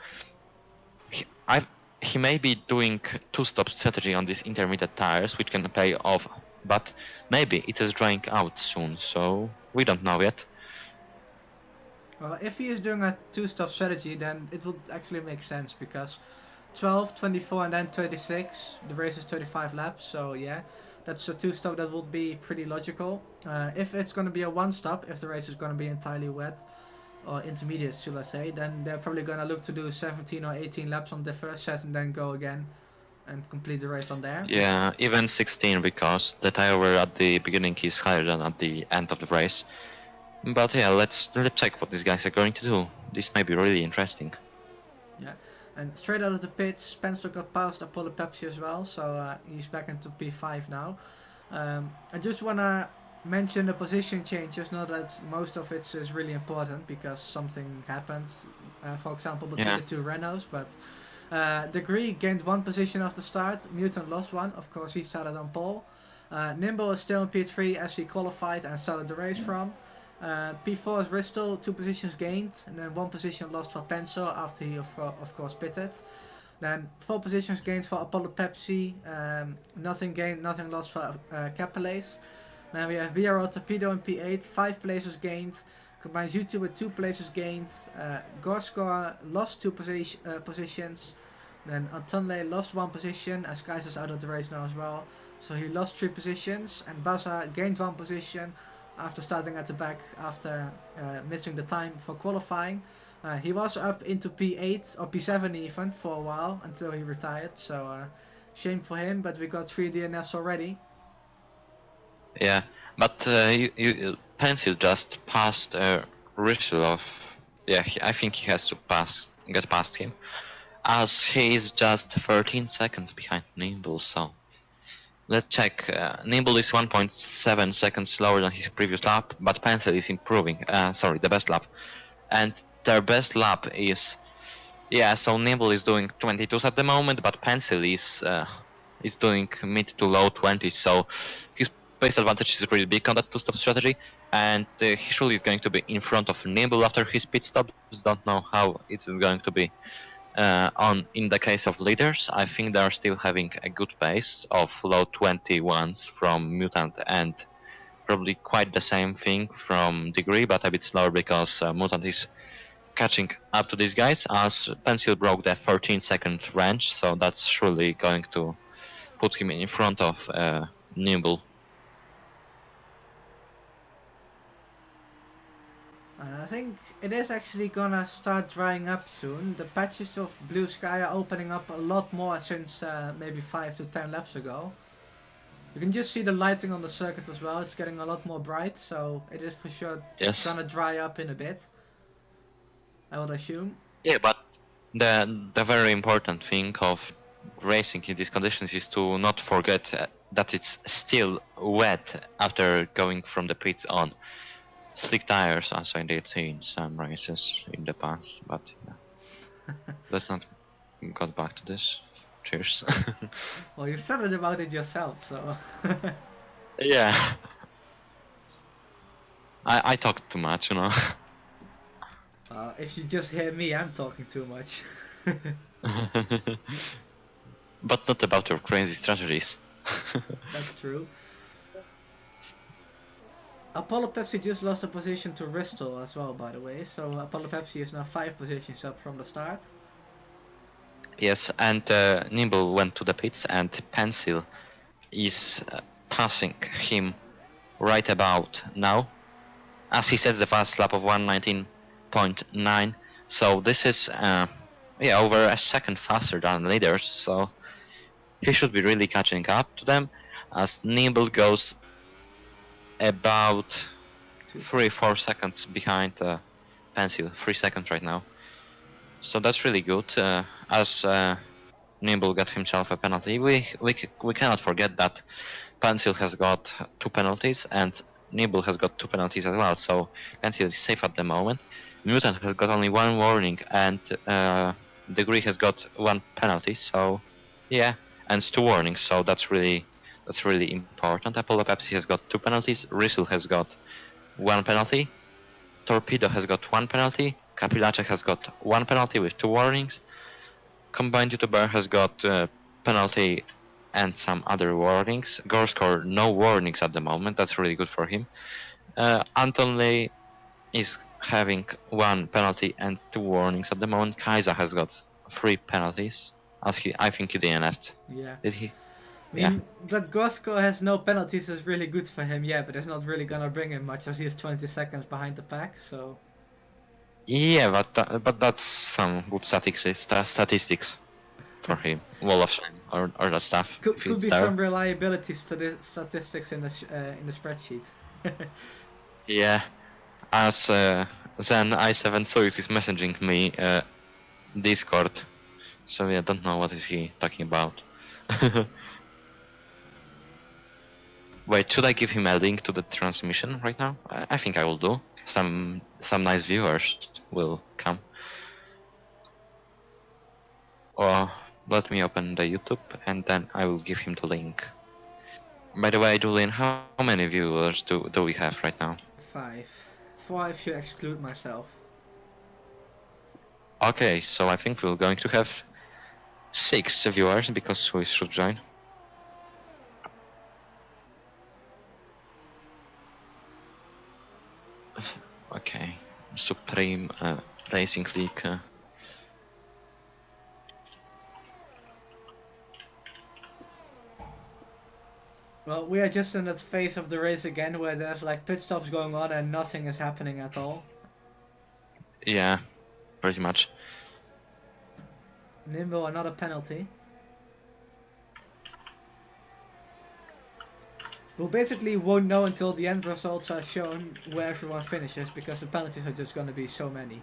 [SPEAKER 2] he may be doing two-stop strategy on these intermediate tires, which can pay off, but maybe it is drying out soon, so we don't know yet.
[SPEAKER 1] Well, if he is doing a two-stop strategy, then it would actually make sense, because 12, 24 and then 36, the race is 35 laps, so yeah, that's a two-stop that would be pretty logical. If it's going to be a one-stop, if the race is going to be entirely wet, or intermediate should I say, then they're probably going to look to do 17 or 18 laps on the first set and then go again and complete the race on there.
[SPEAKER 2] Yeah, even 16, because the tire wear at the beginning is higher than at the end of the race. But yeah, let's check what these guys are going to do. This may be really interesting.
[SPEAKER 1] Yeah, and straight out of the pits, Spencer got past Apollo Pepsi as well, so he's back into P5 now. I just want to mention the position changes, not that most of it is really important because something happened, for example between the two Renaults, but Degree gained 1 position off the start, Mutant lost 1, of course he started on pole. Nimble is still in P3 as he qualified and started the race from. P4 is Bristol, 2 positions gained, and then 1 position lost for Pencil after he of course pitted. Then 4 positions gained for Apollo Pepsi, nothing gained, nothing lost for Capelase. Then we have BRL Torpedo in P8, 5 places gained, combines U2 with 2 places gained, Gorskor lost 2 positions, then Antonle lost 1 position, as Kaiser's out of the race now as well, so he lost 3 positions, and Baza gained 1 position after starting at the back after missing the time for qualifying. He was up into P8 or P7 even for a while until he retired, so shame for him, but we got 3 DNFs already.
[SPEAKER 2] Yeah, but Pencil just passed Rishelov. Yeah, I think he has to get past him, as he is just 13 seconds behind Nimble. So let's check. Nimble is 1.7 seconds slower than his previous lap, but Pencil is improving. Sorry, the best lap, and their best lap is. Yeah, so Nimble is doing 22s at the moment, but Pencil is doing mid to low 20s. So his pace advantage is really big on that two-stop strategy, and he surely is going to be in front of Nimble after his pit stops. Don't know how it's going to be in the case of leaders. I think they are still having a good pace of low 21s from Mutant, and probably quite the same thing from Degree, but a bit slower because Mutant is catching up to these guys, as Pencil broke the 13-second range, so that's surely going to put him in front of Nimble.
[SPEAKER 1] I think it is actually gonna start drying up soon. The patches of blue sky are opening up a lot more since maybe 5 to 10 laps ago. You can just see the lighting on the circuit as well, it's getting a lot more bright, so it is for sure gonna dry up in a bit, I would assume.
[SPEAKER 2] Yeah, but the very important thing of racing in these conditions is to not forget that it's still wet after going from the pits on slick tires, as I did see in some races in the past, but yeah. Let's not go back to this. Cheers.
[SPEAKER 1] Well, you said it about it yourself, so...
[SPEAKER 2] Yeah. I talk too much, you know.
[SPEAKER 1] If you just hear me, I'm talking too much.
[SPEAKER 2] But not about your crazy strategies.
[SPEAKER 1] That's true. Apollo Pepsi just lost a position to Bristol as well, by the way, so Apollo Pepsi is now 5 positions up from the start.
[SPEAKER 2] Yes, and Nimble went to the pits, and Pencil is passing him right about now. As he says, the fast lap of 1:19.9, so this is over a second faster than leaders, so he should be really catching up to them, as Nimble goes about 3-4 seconds behind Pencil, 3 seconds right now. So that's really good, as Nimble got himself a penalty. We cannot forget that Pencil has got 2 penalties and Nimble has got 2 penalties as well, so Pencil is safe at the moment. Mutant has got only 1 warning, and Degree has got 1 penalty, so yeah, and 2 warnings, so that's really important. Apollo Pepsi has got 2 penalties, Rizzle has got 1 penalty, Torpedo has got 1 penalty, Capilache has got 1 penalty with 2 warnings, Combined YouTuber has got penalty and some other warnings. Gorskor, no warnings at the moment, that's really good for him. Anton Lay is having 1 penalty and 2 warnings at the moment. Kaiser has got 3 penalties, as I think he DNF'd.
[SPEAKER 1] Yeah.
[SPEAKER 2] Did he?
[SPEAKER 1] I mean, that Gorskor has no penalties is really good for him, yeah, but it's not really gonna bring him much as he is 20 seconds behind the pack, so...
[SPEAKER 2] Yeah, but that's some good statistics for him. Wall of Shame or that stuff.
[SPEAKER 1] Could be some reliability statistics in the spreadsheet.
[SPEAKER 2] Yeah, as Zen i7 Soyuz is messaging me Discord, so yeah, don't know what is he talking about. Wait, should I give him a link to the transmission right now? I think I will do. Some nice viewers will come. Or let me open the YouTube and then I will give him the link. By the way, Julian, how many viewers do we have right now?
[SPEAKER 1] 5. 4 if you exclude myself.
[SPEAKER 2] Okay, so I think we're going to have 6 viewers because we should join. Okay, Supreme Racing League.
[SPEAKER 1] Well, we are just in that phase of the race again where there's like pit stops going on and nothing is happening at all.
[SPEAKER 2] Yeah, pretty much.
[SPEAKER 1] Nimble, another penalty. We basically won't know until the end results are shown where everyone finishes because the penalties are just going to be so many.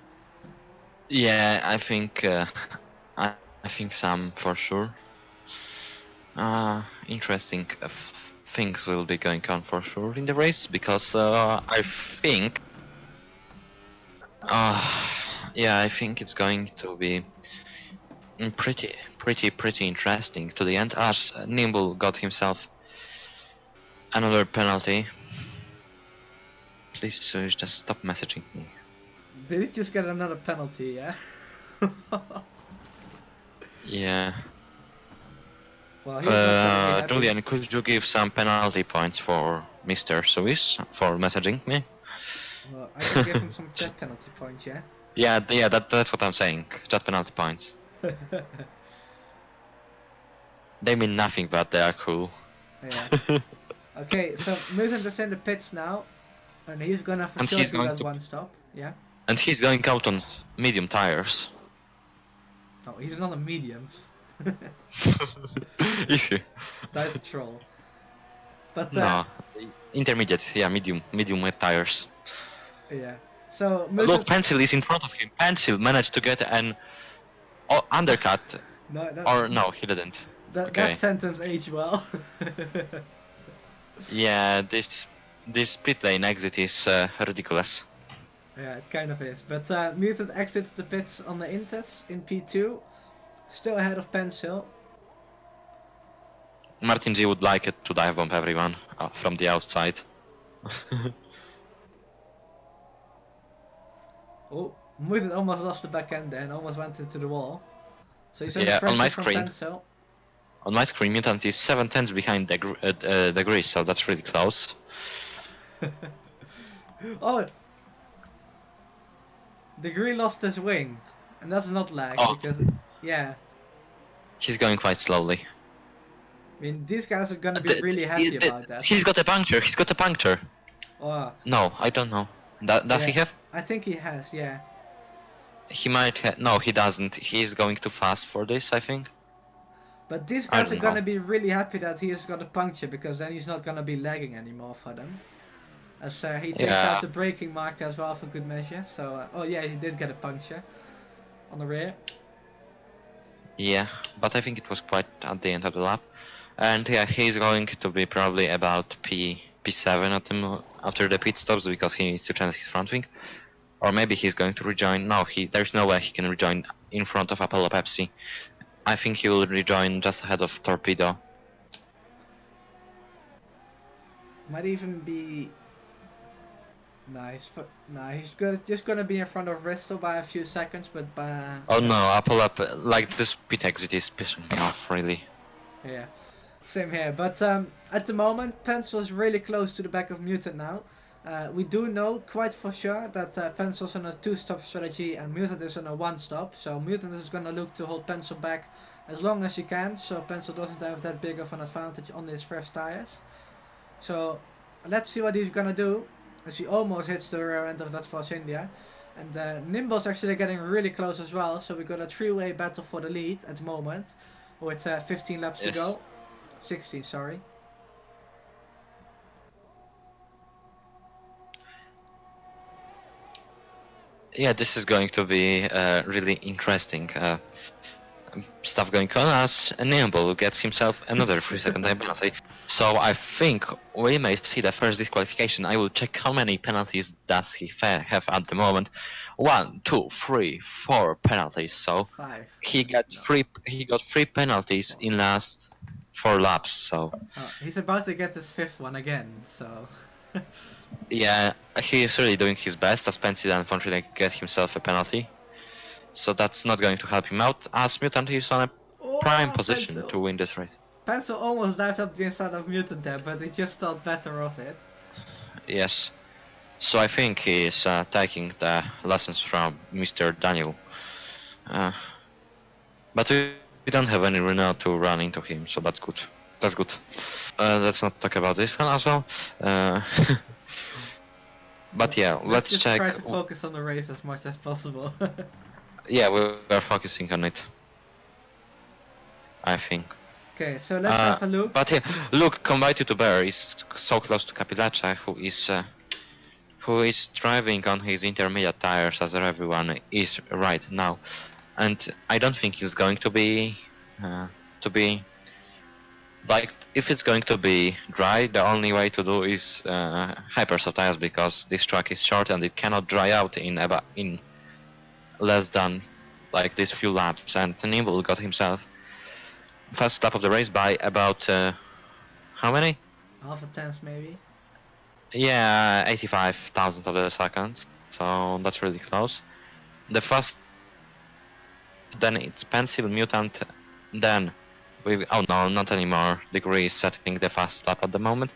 [SPEAKER 2] Yeah, I think I think some for sure. Interesting things will be going on for sure in the race because I think, yeah, I think it's going to be pretty interesting to the end. As Nimble got himself another penalty. Please just stop messaging me.
[SPEAKER 1] Did he just get another penalty, yeah?
[SPEAKER 2] Yeah.
[SPEAKER 1] Well, he's not gonna be happy.
[SPEAKER 2] Julian, could you give some penalty points for Mr. Swiss for messaging me?
[SPEAKER 1] Well, I can give him some chat penalty points, yeah?
[SPEAKER 2] Yeah, that's what I'm saying. Just penalty points. They mean nothing, but they are cool.
[SPEAKER 1] Yeah. Okay, so Mutant is in the pits now, and he's gonna for
[SPEAKER 2] And
[SPEAKER 1] sure
[SPEAKER 2] he's
[SPEAKER 1] do
[SPEAKER 2] going
[SPEAKER 1] that
[SPEAKER 2] to-
[SPEAKER 1] one stop, yeah?
[SPEAKER 2] And he's going out on medium tires.
[SPEAKER 1] Oh, he's not a mediums.
[SPEAKER 2] Is he?
[SPEAKER 1] That's a troll. But,
[SPEAKER 2] No. Intermediate, yeah, medium wet tires.
[SPEAKER 1] yeah. So,
[SPEAKER 2] Look,
[SPEAKER 1] Mutant...
[SPEAKER 2] Pencil is in front of him. Pencil managed to get an undercut.
[SPEAKER 1] No,
[SPEAKER 2] Or no, he didn't. Okay.
[SPEAKER 1] That sentence aged well.
[SPEAKER 2] Yeah, this pit lane exit is ridiculous.
[SPEAKER 1] Yeah, it kind of is. But Mutant exits the pits on the Inters in P2. Still ahead of Pencil.
[SPEAKER 2] Martin G would like it to dive bomb everyone from the outside.
[SPEAKER 1] Oh, Mutant almost lost the back end there and almost went into the wall. So he's under
[SPEAKER 2] Yeah,
[SPEAKER 1] pressure
[SPEAKER 2] on my
[SPEAKER 1] from
[SPEAKER 2] screen.
[SPEAKER 1] Pencil.
[SPEAKER 2] On my screen, Mutant is 7/10 behind the Grease, so that's really close.
[SPEAKER 1] Oh! The green lost his wing. And that's not lag
[SPEAKER 2] Oh.
[SPEAKER 1] because... Yeah.
[SPEAKER 2] He's going quite slowly.
[SPEAKER 1] I mean, these guys are gonna be really happy about that.
[SPEAKER 2] He's got a puncture,
[SPEAKER 1] Oh,
[SPEAKER 2] No, I don't know. Does he
[SPEAKER 1] Yeah.
[SPEAKER 2] have?
[SPEAKER 1] I think he has, yeah.
[SPEAKER 2] He might have. No, he doesn't. He's going too fast for this, I think.
[SPEAKER 1] But these
[SPEAKER 2] I
[SPEAKER 1] guys are
[SPEAKER 2] don't
[SPEAKER 1] gonna
[SPEAKER 2] know.
[SPEAKER 1] be really happy that he has got a puncture because then he's not gonna be lagging anymore for them. As he takes
[SPEAKER 2] Yeah.
[SPEAKER 1] out the braking mark as well for good measure. So, oh yeah, he did get a puncture on the rear.
[SPEAKER 2] Yeah, but I think it was quite at the end of the lap. And yeah, he's going to be probably about P7 at after the pit stops because he needs to change his front wing. Or maybe he's going to rejoin. No, there's no way he can rejoin in front of Apollo Pepsi. I think he will rejoin just ahead of Torpedo.
[SPEAKER 1] Might even be... he's just gonna be in front of Bristol by a few seconds, but by...
[SPEAKER 2] Oh no, Apollo, like this pit exit is pissing me off, really.
[SPEAKER 1] Yeah, same here. But at the moment, Pencil is really close to the back of Mutant now. We do know quite for sure that Pencil's on a 2-stop strategy and Mutant is on a 1-stop. So Mutant is going to look to hold Pencil back as long as he can, so Pencil doesn't have that big of an advantage on his fresh tires. So let's see what he's going to do, as he almost hits the rear end of that Force India. And Nimble's actually getting really close as well, so we got a 3-way battle for the lead at the moment, with 15 laps to go. 16, sorry.
[SPEAKER 2] Yeah, this is going to be really interesting stuff going on as Nimble gets himself another 3-second time penalty. So I think we may see the first disqualification. I will check how many penalties does he have at the moment. 1, 2, 3, 4 penalties. So
[SPEAKER 1] 5.
[SPEAKER 2] he got three penalties in last 4 laps. So
[SPEAKER 1] He's about to get his 5th one again, so...
[SPEAKER 2] Yeah, he is really doing his best as Pencil unfortunately get himself a penalty. So that's not going to help him out as Mutant is on a prime
[SPEAKER 1] Oh,
[SPEAKER 2] position to
[SPEAKER 1] Pencil!
[SPEAKER 2] win this race.
[SPEAKER 1] Pencil almost dived up the inside of Mutant there, but he just thought better of it.
[SPEAKER 2] Yes. So I think he is taking the lessons from Mr. Daniel. Uh, but we don't have any Renault to run into him, so that's good. That's good. Let's not talk about this one as well. Uh, but yeah,
[SPEAKER 1] Let's
[SPEAKER 2] let's
[SPEAKER 1] just try
[SPEAKER 2] check.
[SPEAKER 1] to focus on the race as much as possible.
[SPEAKER 2] Yeah, we are focusing on it, I think.
[SPEAKER 1] Okay, so let's have a look.
[SPEAKER 2] But yeah, look, Combite to Bear is so close to Capilacha, who is driving on his intermediate tires as everyone is right now, and I don't think he's going to be like if it's going to be dry. The only way to do is hypersoft tires because this track is short and it cannot dry out in less than like these few laps. And Nimble got himself first lap of the race by about how many?
[SPEAKER 1] Half a tenth maybe.
[SPEAKER 2] Yeah, 85,000 of the seconds. So that's really close. The first, then it's Pencil Mutant, then oh no, not anymore. Degree is setting the fast lap at the moment,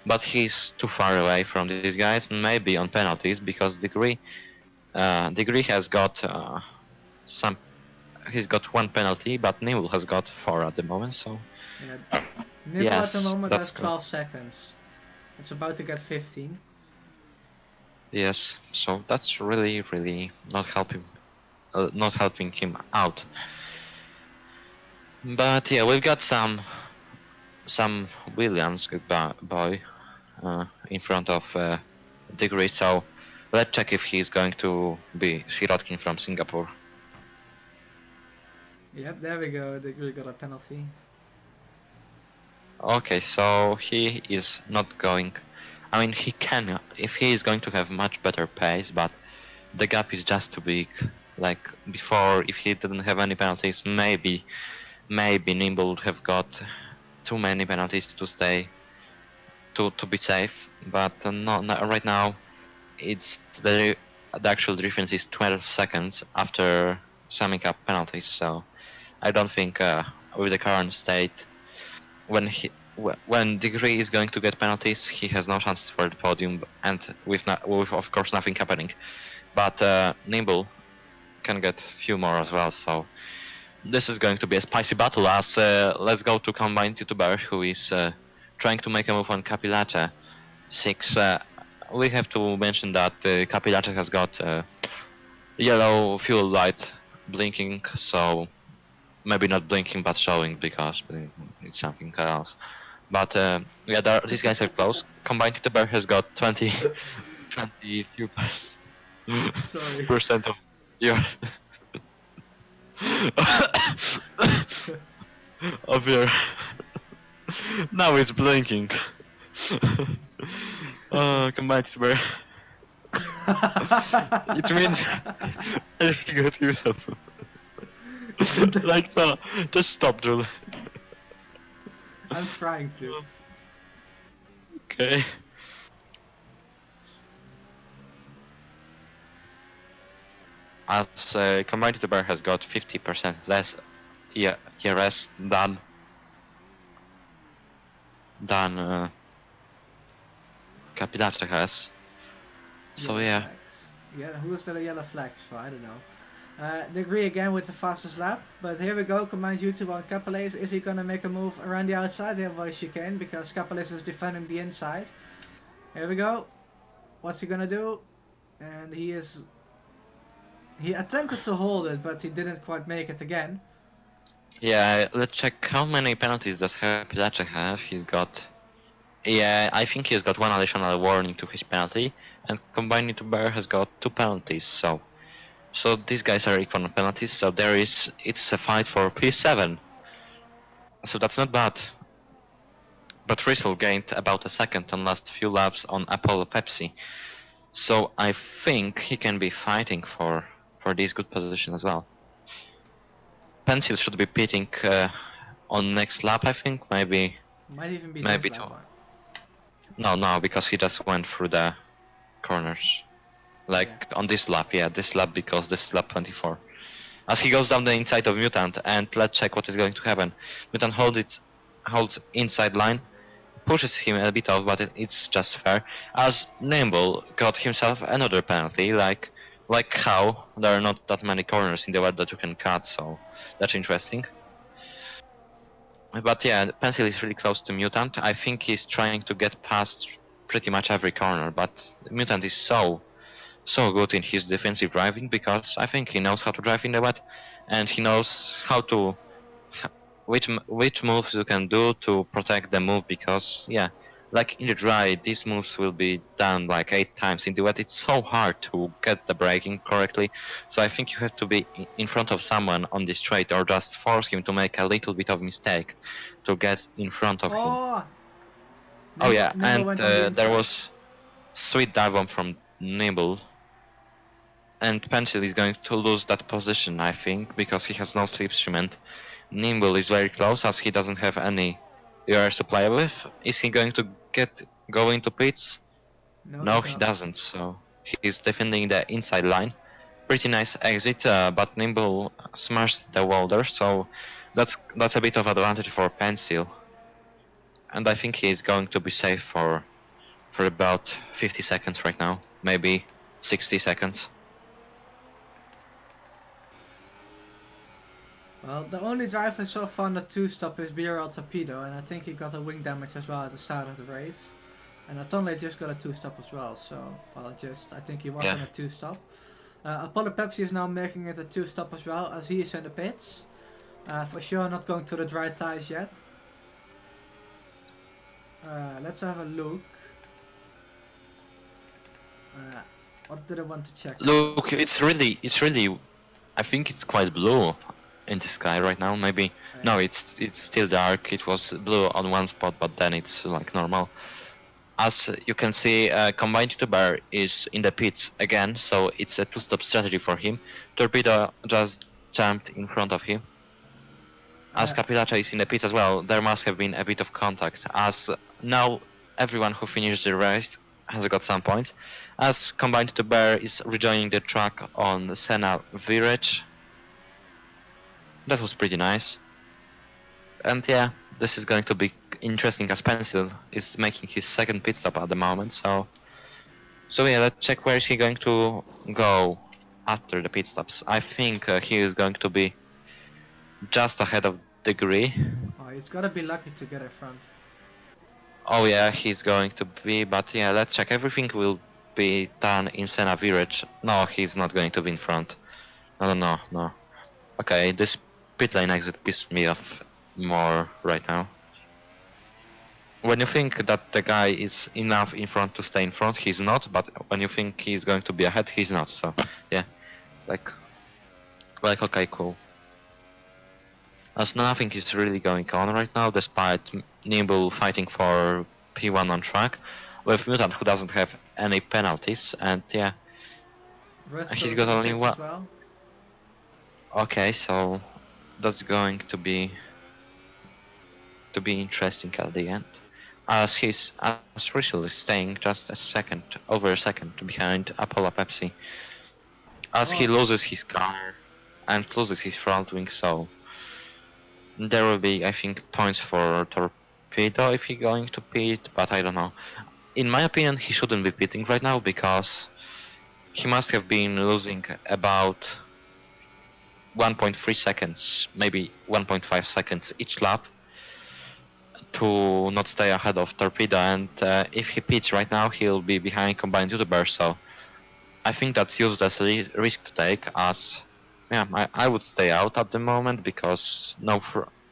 [SPEAKER 2] but he's too far away from these guys. Maybe on penalties because Degree has got some. He's got one penalty, but Nibble has got 4 at the moment. So
[SPEAKER 1] Yeah. Nibble at the
[SPEAKER 2] yes,
[SPEAKER 1] moment
[SPEAKER 2] that's
[SPEAKER 1] has 12 seconds. It's about to get 15.
[SPEAKER 2] yes. So that's really not helping him out. But yeah, we've got some Williams boy in front of Degree. So let's check if he's going to be Sirotkin from Singapore.
[SPEAKER 1] Yep, there we go. Degree got a penalty.
[SPEAKER 2] Okay, so he is not going. I mean, he can if he is going to have much better pace, but the gap is just too big. Like before, if he didn't have any penalties, maybe Nimble would have got too many penalties to stay to be safe. But not right now. It's the actual difference is 12 seconds after summing up penalties. So I don't think with the current state, when Degree is going to get penalties, he has no chances for the podium, and with of course nothing happening. But Nimble can get few more as well. So this is going to be a spicy battle. As let's go to Combined YouTuber who is trying to make a move on Capilache 6. We have to mention that Capilache has got yellow fuel light blinking, so maybe not blinking but showing because it's something else. But yeah, these guys are close. Combined YouTuber has got 20 few
[SPEAKER 1] Sorry.
[SPEAKER 2] percent of your of your. Now it's blinking. Combined YouTuber. It means I got use of. Like no, just stop, Julie.
[SPEAKER 1] I'm trying to.
[SPEAKER 2] Okay. As Combined YouTuber has got 50% less ERS than Capilache has. So
[SPEAKER 1] Yellow
[SPEAKER 2] yeah.
[SPEAKER 1] flags. Yeah, who's the yellow flags for? I don't know. Degree again with the fastest lap, but here we go. Combined YouTube on Capilace. Is he gonna make a move around the outside? Here by chicane because Capilace is defending the inside. Here we go. What's he gonna do? And he attempted to hold it, but he didn't quite make it again.
[SPEAKER 2] Yeah, let's check how many penalties does Capilache have. He's got. Yeah, I think he's got one additional warning to his penalty, and Combined YouTuber has got 2 penalties. So these guys are equal on penalties. So it's a fight for P7. So that's not bad. But Riesel gained about a second on last few laps on Apollo Pepsi. So I think he can be fighting for this good position as well. Pencil should be pitting on next lap, I think. Maybe
[SPEAKER 1] Might even be
[SPEAKER 2] maybe
[SPEAKER 1] this lap
[SPEAKER 2] two.
[SPEAKER 1] one.
[SPEAKER 2] No, because he just went through the corners. Like on this lap, yeah, this lap, because this is lap 24. As he goes down the inside of Mutant, and let's check what is going to happen. Mutant holds inside line, pushes him a bit off, but it's just fair. As Nimble got himself another penalty, like how there are not that many corners in the wet that you can cut, so that's interesting. But yeah, Pencil is really close to Mutant. I think he's trying to get past pretty much every corner, but Mutant is so good in his defensive driving, because I think he knows how to drive in the wet, and he knows how to which moves you can do to protect the move, because yeah, like in the dry, these moves will be done like 8 times. In the wet, it's so hard to get the braking correctly, so I think you have to be in front of someone on this straight, or just force him to make a little bit of mistake to get in front of him. Oh yeah,
[SPEAKER 1] Nimble
[SPEAKER 2] and
[SPEAKER 1] went on the inside.
[SPEAKER 2] there was sweet dive bomb from Nimble, and Pencil is going to lose that position, I think, because he has no slipstream, and Nimble is very close, as he doesn't have any air supply with. Is he going to go into pits? No, he doesn't, so he's defending the inside line. Pretty nice exit, but Nimble smashed the wall there, so that's a bit of advantage for Pencil. And I think he's going to be safe for about 50 seconds right now, maybe 60 seconds.
[SPEAKER 1] Well, the only driver so far on the 2-stop is BRL Torpedo, and I think he got a wing damage as well at the start of the race. And Atonle just got a 2-stop as well, so I think he was on a 2-stop. Apollo Pepsi is now making it a 2-stop as well, as he is in the pits. For sure not going to the dry tires yet. Let's have a look. What did I want to check?
[SPEAKER 2] Look, it's really, I think it's quite blue in the sky right now. Maybe no, it's still dark. It was blue on one spot, but then it's like normal. As you can see, Combined YouTuber is in the pits again, so it's a 2-stop strategy for him. Torpedo just jumped in front of him. As Capilacha is in the pits as well, there must have been a bit of contact, as now everyone who finished the race has got some points. As Combined YouTuber is rejoining the track on Senna Virage. That was pretty nice. And yeah, this is going to be interesting, as Pencil is making his second pit stop at the moment, so yeah, let's check where is he going to go after the pit stops. I think he is going to be just ahead of Degree.
[SPEAKER 1] Oh, he's gotta be lucky to get in front.
[SPEAKER 2] Oh yeah, he's going to be, but yeah, let's check. Everything will be done in Senna Virage. No, he's not going to be in front. No. Okay, this pit lane exit pissed me off more right now. When you think that the guy is enough in front to stay in front, he's not, but when you think he's going to be ahead, he's not, so yeah. Like okay, cool. As nothing is really going on right now, despite Nimble fighting for P1 on track, with Mutant, who doesn't have any penalties, and yeah, he's got only one.
[SPEAKER 1] Well.
[SPEAKER 2] Okay, so that's going to be interesting at the end, as Rachel is staying just over a second behind Apollo Pepsi, as he loses his car and loses his front wing, so there will be, I think, points for Torpedo if he's going to pit, but I don't know. In my opinion, he shouldn't be pitting right now, because he must have been losing about 1.3 seconds, maybe 1.5 seconds each lap to not stay ahead of Torpedo, and if he pits right now, he'll be behind Combined YouTuber, so I think that's useless risk to take, as yeah, I would stay out at the moment, because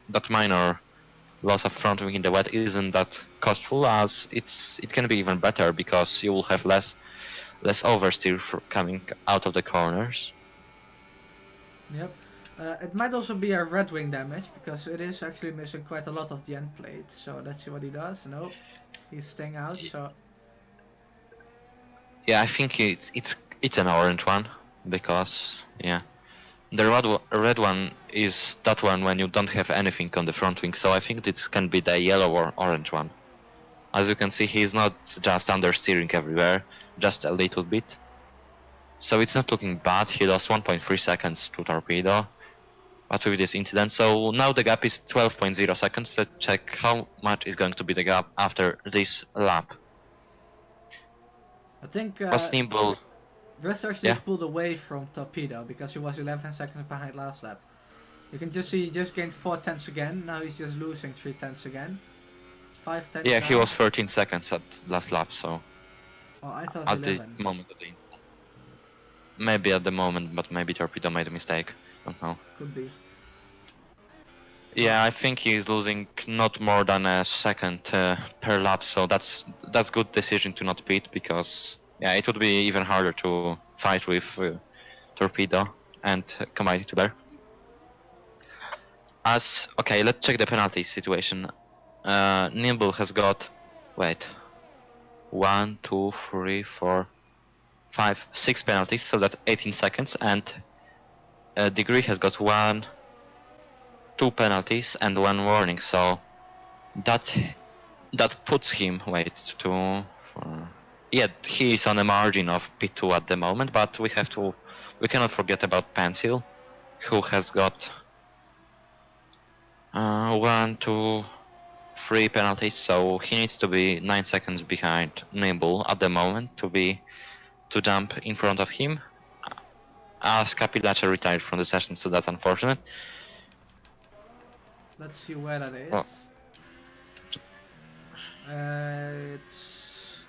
[SPEAKER 2] that minor loss of front wing in the wet isn't that costful, as it can be even better, because you will have less oversteer coming out of the corners.
[SPEAKER 1] Yep. It might also be a red wing damage, because it is actually missing quite a lot of the end plate. So let's see what he does. Nope, he's staying out. So
[SPEAKER 2] yeah, I think it's an orange one, because yeah, the red one is that one when you don't have anything on the front wing. So I think this can be the yellow or orange one. As you can see, he's not just understeering everywhere, just a little bit. So it's not looking bad. He lost 1.3 seconds to Torpedo, but with this incident. So now the gap is 12.0 seconds. Let's check how much is going to be the gap after this lap.
[SPEAKER 1] I think
[SPEAKER 2] Was Nimble?
[SPEAKER 1] Rest actually
[SPEAKER 2] Yeah.
[SPEAKER 1] pulled away from Torpedo because he was 11 seconds behind last lap. You can just see he just gained 4 tenths again. Now he's just losing 3 tenths again. It's 5 tenths
[SPEAKER 2] Yeah,
[SPEAKER 1] now.
[SPEAKER 2] he was 13 seconds at last lap, so
[SPEAKER 1] Oh, I thought
[SPEAKER 2] at
[SPEAKER 1] 11.
[SPEAKER 2] the moment of the incident. Maybe at the moment, but maybe Torpedo made a mistake. Don't know.
[SPEAKER 1] Could be.
[SPEAKER 2] Yeah, I think he's losing not more than a second per lap, so that's good decision to not pit, because yeah, it would be even harder to fight with Torpedo and combine it together. Okay, let's check the penalty situation. Nimble has got, wait, 1, 2, 3, 4, 5, 6 penalties, so that's 18 seconds, and Degree has got 1, 2 penalties and 1 warning, so that puts him, wait, 2, 4, yeah, he is on a margin of P2 at the moment, but we cannot forget about Pencil, who has got 1, 2, 3 penalties, so he needs to be 9 seconds behind Nimble at the moment to jump in front of him. As Capillacha retired from the session, so that's unfortunate.
[SPEAKER 1] Let's see where that is.
[SPEAKER 2] Well,
[SPEAKER 1] It's...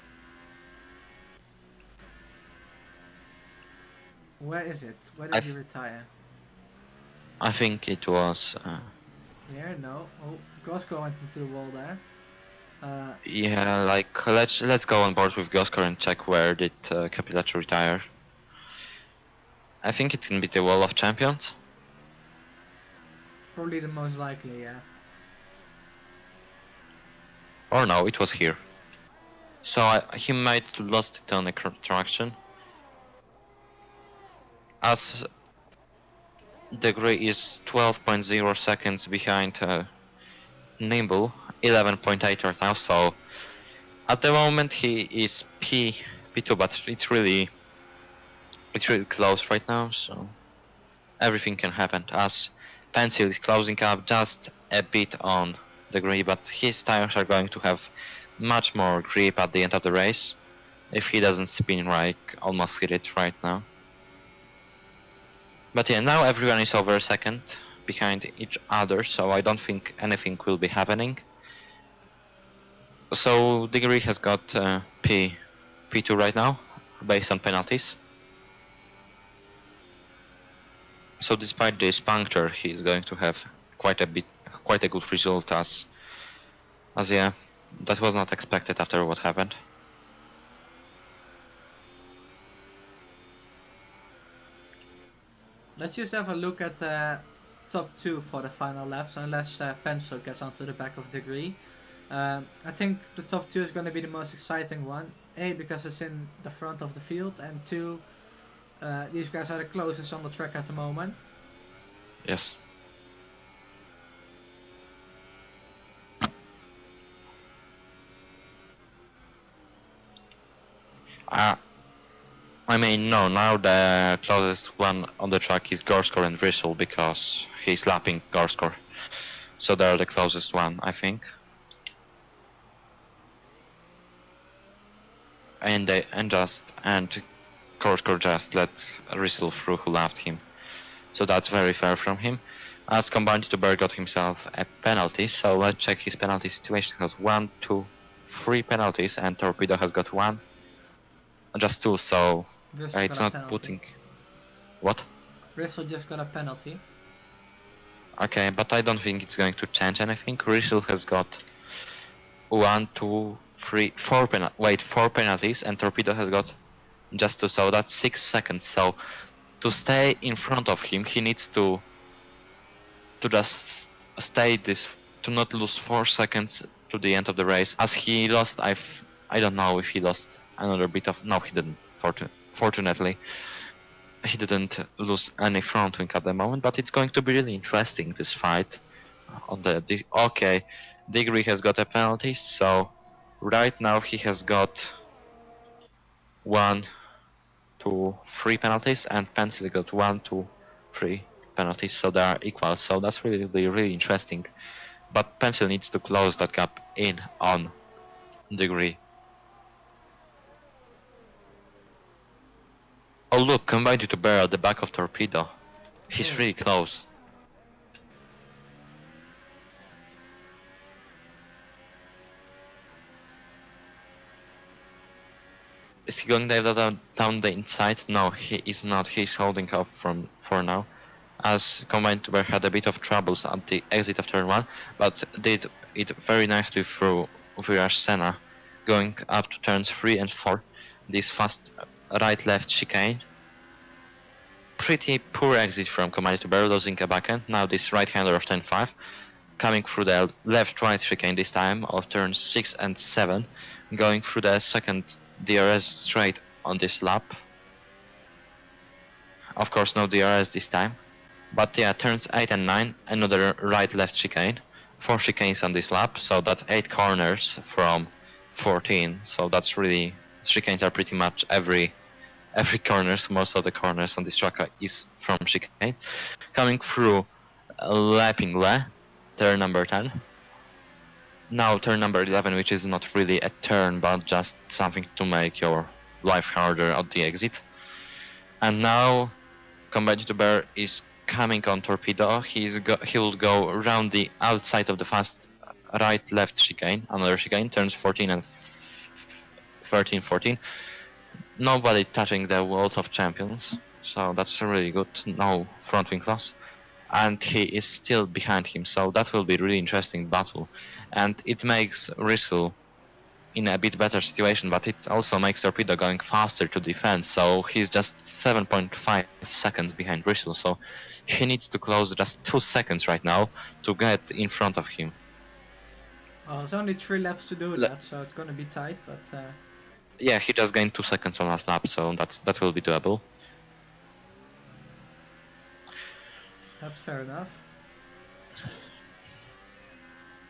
[SPEAKER 1] Where is it? Where did he retire?
[SPEAKER 2] I think it was.
[SPEAKER 1] Here? No. Oh, Gosco went into the wall there.
[SPEAKER 2] Yeah, like let's go on board with Goskar and check where did Capillacha retire. I think it can be the Wall of Champions.
[SPEAKER 1] Probably the most likely, yeah.
[SPEAKER 2] Or no, it was here. So he might lost it on a traction. As Degree is 12.0 seconds behind Nimble, 11.8 right now, so at the moment he is P2, but it's really close right now, so everything can happen, as Pencil is closing up just a bit on Degree, but his tires are going to have much more grip at the end of the race if he doesn't spin like almost hit it right now. But yeah, now everyone is over a second behind each other, so I don't think anything will be happening. So Degree has got P2 right now, based on penalties. So despite this puncture, he's going to have quite a good result, as yeah, that was not expected after what happened.
[SPEAKER 1] Let's just have a look at the top 2 for the final laps, unless Pencil gets onto the back of Degree. I think the top 2 is going to be the most exciting one. A, because it's in the front of the field, and 2, these guys are the closest on the track at the moment.
[SPEAKER 2] Yes. I mean, no, now the closest one on the track is Gorskor and Vrishel, because he's lapping Gorskor. So they're the closest one, I think. And Gorskor just let Vrishel through, who lapped him. So that's very fair from him. As Combined to Berg got himself a penalty, so let's check his penalty situation. He has 1, 2, 3 penalties, and Torpedo has got 1. Just 2, so it's not
[SPEAKER 1] penalty.
[SPEAKER 2] putting... What?
[SPEAKER 1] Bristol just got a penalty.
[SPEAKER 2] Okay, but I don't think it's going to change anything. Rishel has got 1, 2, 3, 4 penalties, and Torpedo has got just 2, so that's 6 seconds. So to stay in front of him, he needs to just stay to not lose 4 seconds to the end of the race. As he lost, I don't know if he lost another bit of... No, he didn't, fortunately. He didn't lose any front wing at the moment, but it's going to be really interesting, this fight. Okay, Degree has got a penalty, so Right now he has got 1, 2, 3 penalties, and Pencil got 1, 2, 3 penalties, so they are equal. So that's really interesting. But Pencil needs to close that gap in on Degree. Oh look, combined to bear at the back of Torpedo. He's
[SPEAKER 1] Oh.
[SPEAKER 2] really close. Is he going down the inside? No, he is not. He's holding up for now. As Combined to Bear had a bit of troubles at the exit of turn 1, but did it very nicely through Viraj Senna, going up to turns 3 and 4. This fast right-left chicane. Pretty poor exit from Combined to Bear, losing a backhand. Now this right-hander of turn 5, coming through the left-right chicane this time of turns 6 and 7, going through the second DRS straight on this lap. Of course no DRS this time. But yeah, turns 8 and 9, another right-left chicane. 4 chicanes on this lap, so that's 8 corners from 14. So that's really, chicanes are pretty much every corners. Most of the corners on this track is from chicane. Coming through lapping Le, turn number 10. Now turn number 11, which is not really a turn, but just something to make your life harder at the exit. And now Combined to Bear is coming on Torpedo. He will go around the outside of the fast right-left chicane, another chicane, turns 14 and 13, 14. Nobody touching the walls of champions, so that's really good. No front wing loss. And he is still behind him, so that will be really interesting battle. And it makes Rissel in a bit better situation, but it also makes Torpedo going faster to defend, so he's just 7.5 seconds behind Rissel, so he needs to close just 2 seconds right now to get in front of him.
[SPEAKER 1] Well, it's only 3 laps to do that, so it's gonna be tight, but
[SPEAKER 2] yeah, he just gained 2 seconds on last lap, so that will be doable.
[SPEAKER 1] that's fair enough.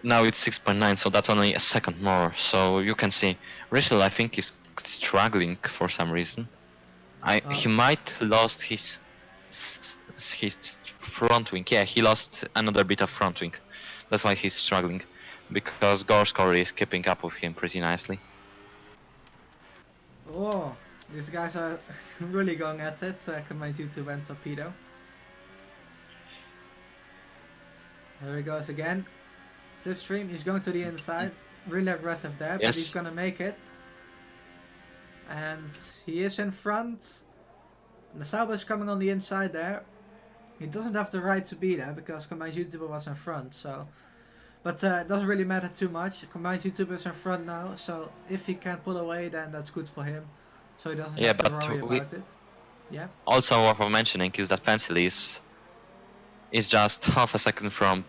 [SPEAKER 2] Now it's 6.9, so that's only a second more, so you can see Rissel I think is struggling for some reason. He might lost his front wing. Yeah, he lost another bit of front wing. That's why he's struggling, because Gorskor is keeping up with him pretty nicely.
[SPEAKER 1] Oh, these guys are really going at it, Combined YouTube and Torpedo. There he goes again. Slipstream, he's going to the inside. Really aggressive there, but he's gonna make it. And he is in front. The Sauber is coming on the inside there. He doesn't have the right to be there because Combined YouTuber was in front, so. But it doesn't really matter too much. Combined YouTuber is in front now, so if he can pull away, then that's good for him. So he doesn't have to worry about it. Yeah.
[SPEAKER 2] Also worth mentioning is that Pencil is just half a second from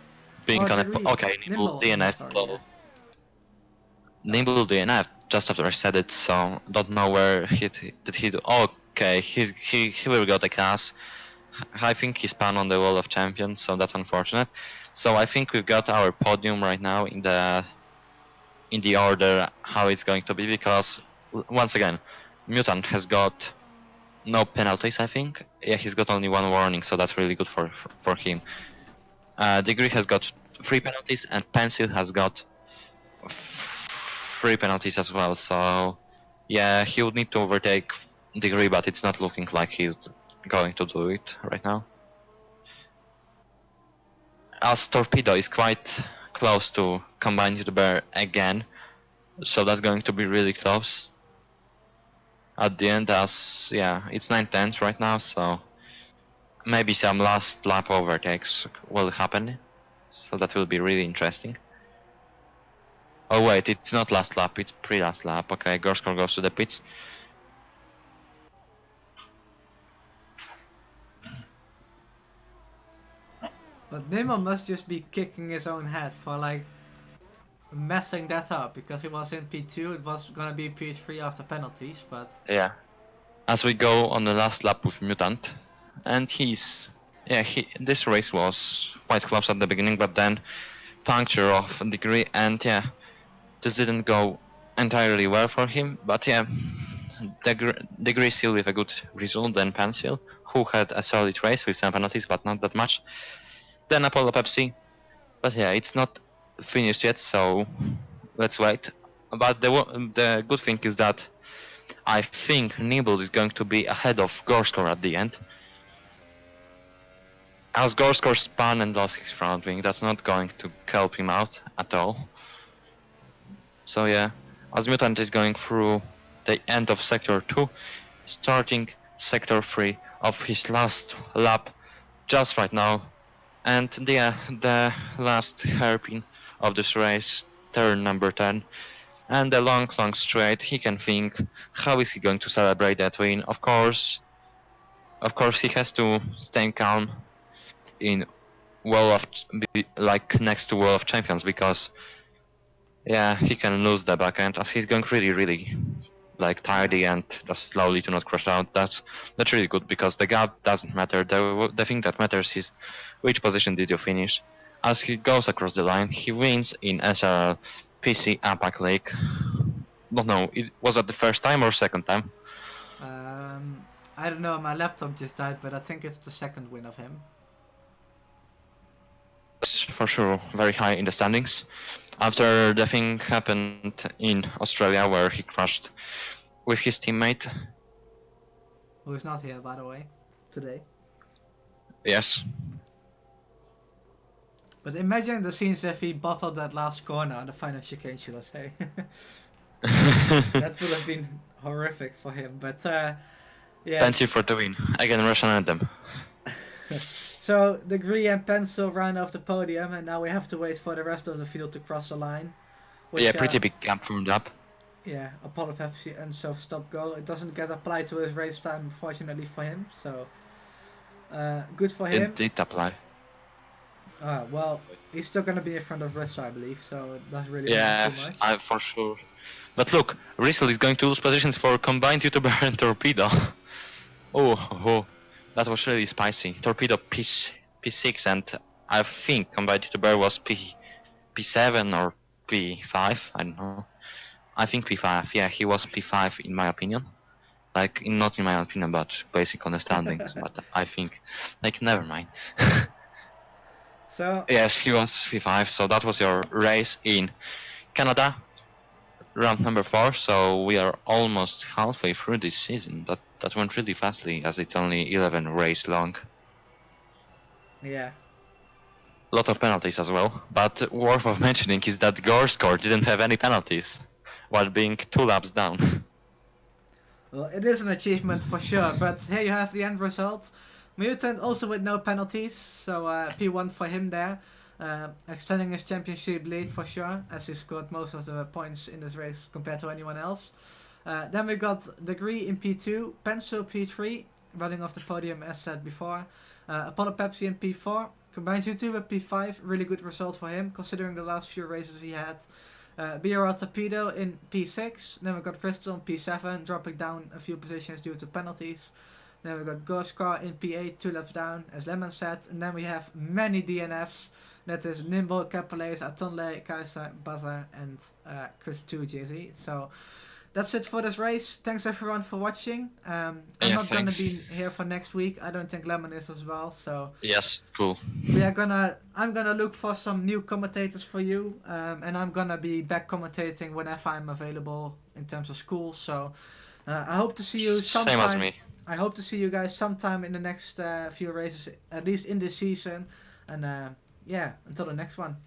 [SPEAKER 2] being on a... Okay, Nimble DNF.
[SPEAKER 1] Sorry,
[SPEAKER 2] yeah. Nimble DNF just after I said it, so don't know where did he do. Okay, he will got a class. I think he spun on the wall of champions, so that's unfortunate. So I think we've got our podium right now in the order how it's going to be, because once again, Mutant has got no penalties, I think. Yeah, he's got only 1 warning, so that's really good for him. Degree has got 3 penalties, and Pencil has got 3 penalties as well, so yeah, he would need to overtake Degree, but it's not looking like he's going to do it right now. As Torpedo is quite close to Combined to Bear again, so that's going to be really close at the end, as yeah, it's 9/10 right now, so maybe some last lap overtakes will happen, so that will be really interesting. Oh wait, it's not last lap, it's pre-last lap. Okay, Gorskor goes to the pits.
[SPEAKER 1] But Nimble must just be kicking his own head for like messing that up, because he was in P2, it was gonna be P3 after penalties, but...
[SPEAKER 2] Yeah. As we go on the last lap with Mutant, and this race was quite close at the beginning, but then puncture of Degree, and yeah, this didn't go entirely well for him, but yeah, Degree still with a good result, then Pencil, who had a solid race with some penalties, but not that much. Then Apollo Pepsi, but yeah, it's not finished yet, so let's wait. But the good thing is that I think Nibble is going to be ahead of Gorskor at the end. As Gorskor spun and lost his front wing, that's not going to help him out at all. So yeah, as Mutant is going through the end of Sector 2, starting Sector 3 of his last lap just right now. And the last hairpin of this race, turn number 10. And the long straight, he can think, how is he going to celebrate that win? Of course, he has to stay calm in like next to World of Champions, because yeah, he can lose the backend as he's going really like tidy and just slowly to not crash out. That's really good, because the gap doesn't matter. The thing that matters is which position did you finish. As he goes across the line, he wins in SRL PC APAC League. Don't know, was that the first time or second time?
[SPEAKER 1] I don't know, my laptop just died, but I think it's the second win of him.
[SPEAKER 2] For sure, very high in the standings. After the thing happened in Australia where he crashed with his teammate.
[SPEAKER 1] Who is not here, by the way, today.
[SPEAKER 2] Yes.
[SPEAKER 1] But imagine the scenes if he bottled that last corner on the final chicane, should I say. That would have been horrific for him, but yeah.
[SPEAKER 2] Thank you for the win. Again, Russian anthem.
[SPEAKER 1] So, Degree and Pencil round off the podium, and now we have to wait for the rest of the field to cross the line. Which,
[SPEAKER 2] yeah, pretty big gap formed up.
[SPEAKER 1] Yeah, Apollo Pepsi and stop go. It doesn't get applied to his race time, fortunately for him. So, good for him.
[SPEAKER 2] It did apply.
[SPEAKER 1] Well, he's still gonna be in front of Rissa, I believe. So it doesn't really matter too much.
[SPEAKER 2] Yeah, for sure. But look, Rissel is going to lose positions for combined YouTuber and Torpedo. Oh, that was really spicy. Torpedo P6, and I think combined YouTuber was P7 or P5. I don't know. I think P5. Yeah, he was P5 in my opinion. Like, not in my opinion, but basic understandings. But I think, like, never mind.
[SPEAKER 1] So
[SPEAKER 2] yes, he was P5. So that was your race in Canada, round number 4. So we are almost halfway through this season. That went really fastly, as it's only 11 race long.
[SPEAKER 1] Yeah.
[SPEAKER 2] A lot of penalties as well. But worth of mentioning is that Gorskor didn't have any penalties, while being 2 laps down.
[SPEAKER 1] Well, it is an achievement for sure, but here you have the end result. Mutant also with no penalties, so P1 for him there. Extending his championship lead for sure, as he scored most of the points in this race compared to anyone else. Then we got Degree in P2, Pencil P3, running off the podium as said before. Apollo Pepsi in P4, combined U2 with P5, really good result for him considering the last few races he had. BRL Torpedo in P6, then we got Bristol in P7, dropping down a few positions due to penalties. Then we got Gorskor in P8, 2 laps down, as Lemon said. And then we have many DNFs. That is Nimble, Capolace, Atonle, Kaiser, Bazar, and Chris 2 JZ. So that's it for this race. Thanks everyone for watching. I'm not going to be here for next week. I don't think Lemon is as well. So
[SPEAKER 2] yes, cool.
[SPEAKER 1] I'm gonna look for some new commentators for you, and I'm gonna be back commentating whenever I'm available in terms of school. So I hope to see you sometime.
[SPEAKER 2] Same as me.
[SPEAKER 1] I hope to see you guys sometime in the next few races, at least in this season. And yeah, until the next one.